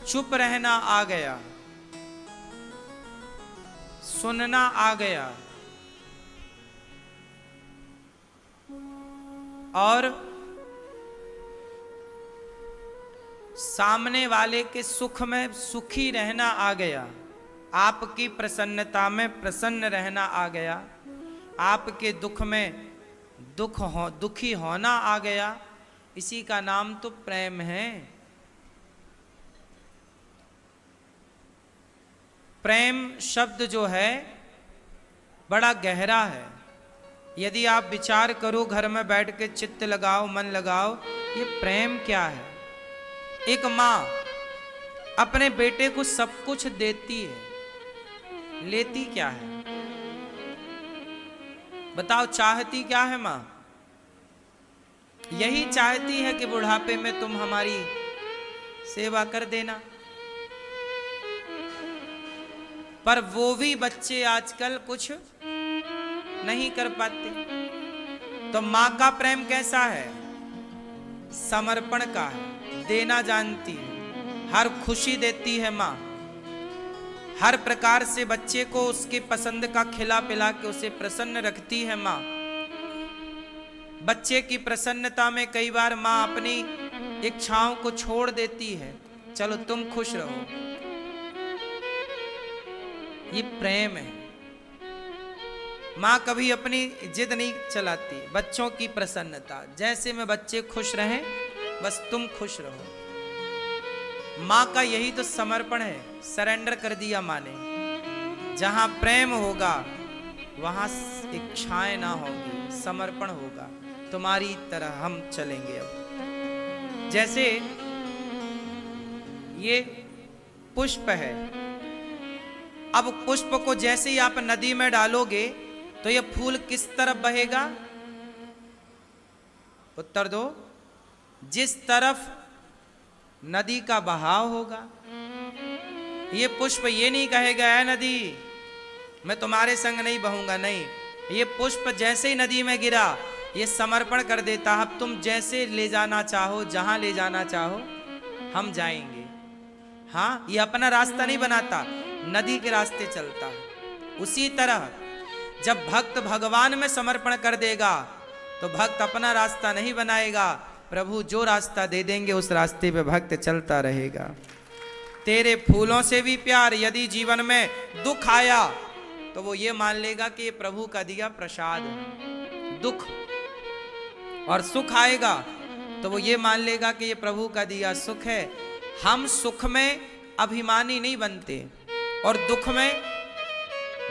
चुप रहना आ गया, सुनना आ गया, और सामने वाले के सुख में सुखी रहना आ गया, आपकी प्रसन्नता में प्रसन्न रहना आ गया, आपके दुख में दुखी होना आ गया, इसी का नाम तो प्रेम है। प्रेम शब्द जो है बड़ा गहरा है। यदि आप विचार करो, घर में बैठ के चित्त लगाओ, मन लगाओ, ये प्रेम क्या है। एक माँ अपने बेटे को सब कुछ देती है, लेती क्या है? बताओ चाहती क्या है माँ? यही चाहती है कि बुढ़ापे में तुम हमारी सेवा कर देना। पर वो भी बच्चे आजकल कुछ नहीं कर पाते। तो माँ का प्रेम कैसा है? समर्पण का है, देना जानती है, हर खुशी देती है माँ। हर प्रकार से बच्चे को उसके पसंद का खिला पिला के उसे प्रसन्न रखती है माँ। बच्चे की प्रसन्नता में कई बार माँ अपनी इच्छाओं को छोड़ देती है, चलो तुम खुश रहो। ये प्रेम है। माँ कभी अपनी जिद नहीं चलाती, बच्चों की प्रसन्नता, जैसे में बच्चे खुश रहें बस तुम खुश रहो। माँ का यही तो समर्पण है, सरेंडर कर दिया माँ ने। जहां प्रेम होगा वहां इच्छाएं ना होगी, समर्पण होगा। तुम्हारी तरह हम चलेंगे। अब जैसे ये पुष्प है, अब पुष्प को जैसे ही आप नदी में डालोगे तो ये फूल किस तरफ बहेगा? उत्तर दो। जिस तरफ नदी का बहाव होगा। ये पुष्प ये नहीं कहेगा है नदी मैं तुम्हारे संग नहीं बहूंगा, नहीं। ये पुष्प जैसे ही नदी में गिरा ये समर्पण कर देता, अब तुम जैसे ले जाना चाहो, जहां ले जाना चाहो हम जाएंगे। हाँ, ये अपना रास्ता नहीं बनाता, नदी के रास्ते चलता है। उसी तरह जब भक्त भगवान में समर्पण कर देगा तो भक्त अपना रास्ता नहीं बनाएगा, प्रभु जो रास्ता दे देंगे उस रास्ते पे भक्त चलता रहेगा। तेरे फूलों से भी प्यार, यदि जीवन में दुख आया तो वो ये मान लेगा कि ये प्रभु का दिया प्रसाद है। दुख और सुख आएगा तो वो ये मान लेगा कि ये प्रभु का दिया सुख है। हम सुख में अभिमानी नहीं बनते और दुख में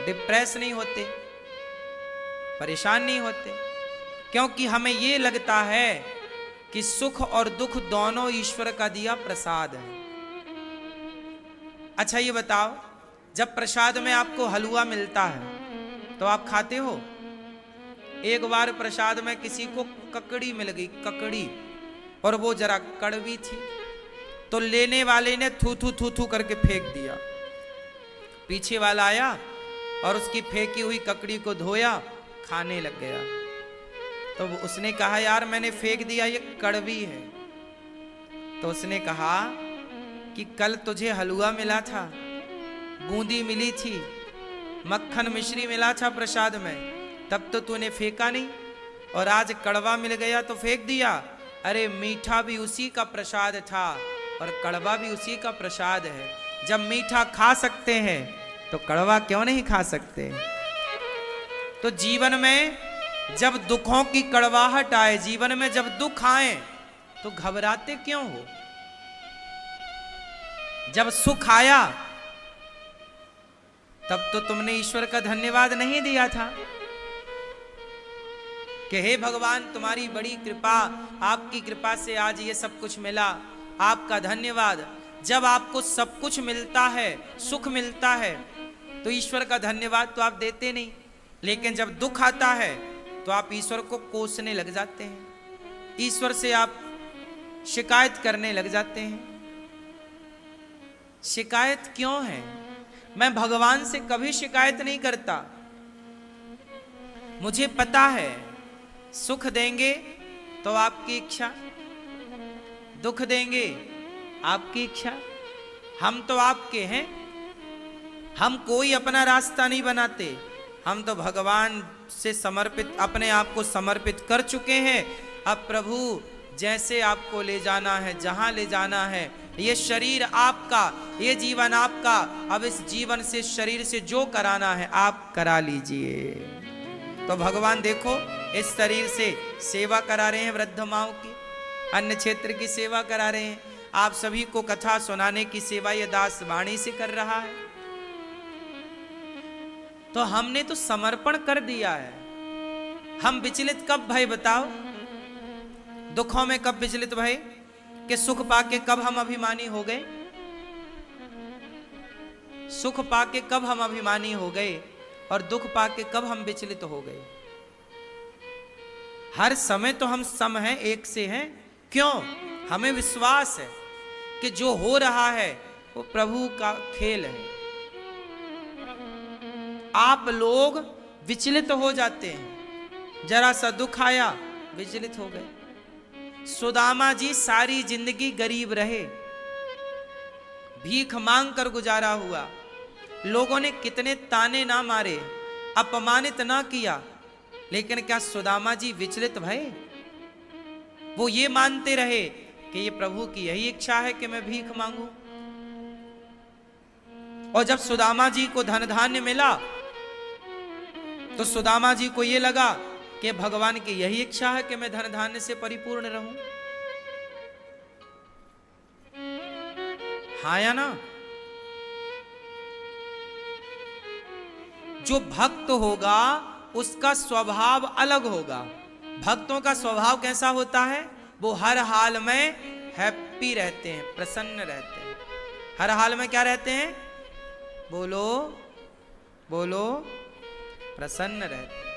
डिप्रेस नहीं होते, परेशान नहीं होते, क्योंकि हमें ये लगता है कि सुख और दुख दोनों ईश्वर का दिया प्रसाद है। अच्छा ये बताओ, जब प्रसाद में आपको हलवा मिलता है तो आप खाते हो? एक बार प्रसाद में किसी को ककड़ी मिल गई, ककड़ी, और वो जरा कड़वी थी, तो लेने वाले ने थू थू थू थू करके फेंक दिया। पीछे वाला आया और उसकी फेंकी हुई ककड़ी को धोया, खाने लग गया। तो उसने कहा यार मैंने फेंक दिया, ये कड़वी है। तो उसने कहा कि कल तुझे हलवा मिला था, बूंदी मिली थी, मक्खन मिश्री मिला था प्रसाद में, तब तो तूने फेंका नहीं, और आज कड़वा मिल गया तो फेंक दिया। अरे मीठा भी उसी का प्रसाद था और कड़वा भी उसी का प्रसाद है। जब मीठा खा सकते हैं तो कड़वा क्यों नहीं खा सकते? तो जीवन में जब दुखों की कड़वाहट आए, जीवन में जब दुख आए तो घबराते क्यों हो? जब सुख आया तब तो तुमने ईश्वर का धन्यवाद नहीं दिया था कि हे भगवान तुम्हारी बड़ी कृपा, आपकी कृपा से आज ये सब कुछ मिला, आपका धन्यवाद। जब आपको सब कुछ मिलता है, सुख मिलता है, तो ईश्वर का धन्यवाद तो आप देते नहीं, लेकिन जब दुख आता है तो आप ईश्वर को कोसने लग जाते हैं, ईश्वर से आप शिकायत करने लग जाते हैं। शिकायत क्यों है? मैं भगवान से कभी शिकायत नहीं करता। मुझे पता है सुख देंगे तो आपकी इच्छा, दुख देंगे आपकी इच्छा। हम तो आपके हैं, हम कोई अपना रास्ता नहीं बनाते, हम तो भगवान से समर्पित, अपने आप को समर्पित कर चुके हैं। अब प्रभु जैसे आपको ले जाना है, जहां ले जाना है, ये शरीर आपका, ये जीवन आपका, अब इस जीवन से, शरीर से जो कराना है आप करा लीजिए। तो भगवान देखो इस शरीर से सेवा करा रहे हैं वृद्ध माओं की, अन्य क्षेत्र की सेवा करा रहे हैं, आप सभी को कथा सुनाने की सेवा ये दास वाणी से कर रहा है। तो हमने तो समर्पण कर दिया है। हम विचलित कब भय बताओ? दुखों में कब विचलित भय? कि सुख पाके कब हम अभिमानी हो गए? सुख पाके कब हम अभिमानी हो गए और दुख पाके कब हम विचलित हो गए? हर समय तो हम सम हैं, एक से हैं। क्यों? हमें विश्वास है कि जो हो रहा है वो प्रभु का खेल है। आप लोग विचलित हो जाते हैं, जरा सा दुख आया विचलित हो गए। सुदामा जी सारी जिंदगी गरीब रहे, भीख मांग कर गुजारा हुआ। लोगों ने कितने ताने ना मारे, अपमानित ना किया, लेकिन क्या सुदामा जी विचलित भये? वो ये मानते रहे कि ये प्रभु की यही इच्छा है कि मैं भीख मांगू। और जब सुदामा जी को धन धान्य मिला तो सुदामा जी को ये लगा कि भगवान की यही इच्छा है कि मैं धन धान्य से परिपूर्ण रहूं। हाँ या ना? जो भक्त होगा उसका स्वभाव अलग होगा। भक्तों का स्वभाव कैसा होता है? वो हर हाल में हैप्पी रहते हैं, प्रसन्न रहते हैं। हर हाल में क्या रहते हैं? बोलो बोलो, प्रसन्न रहते हैं।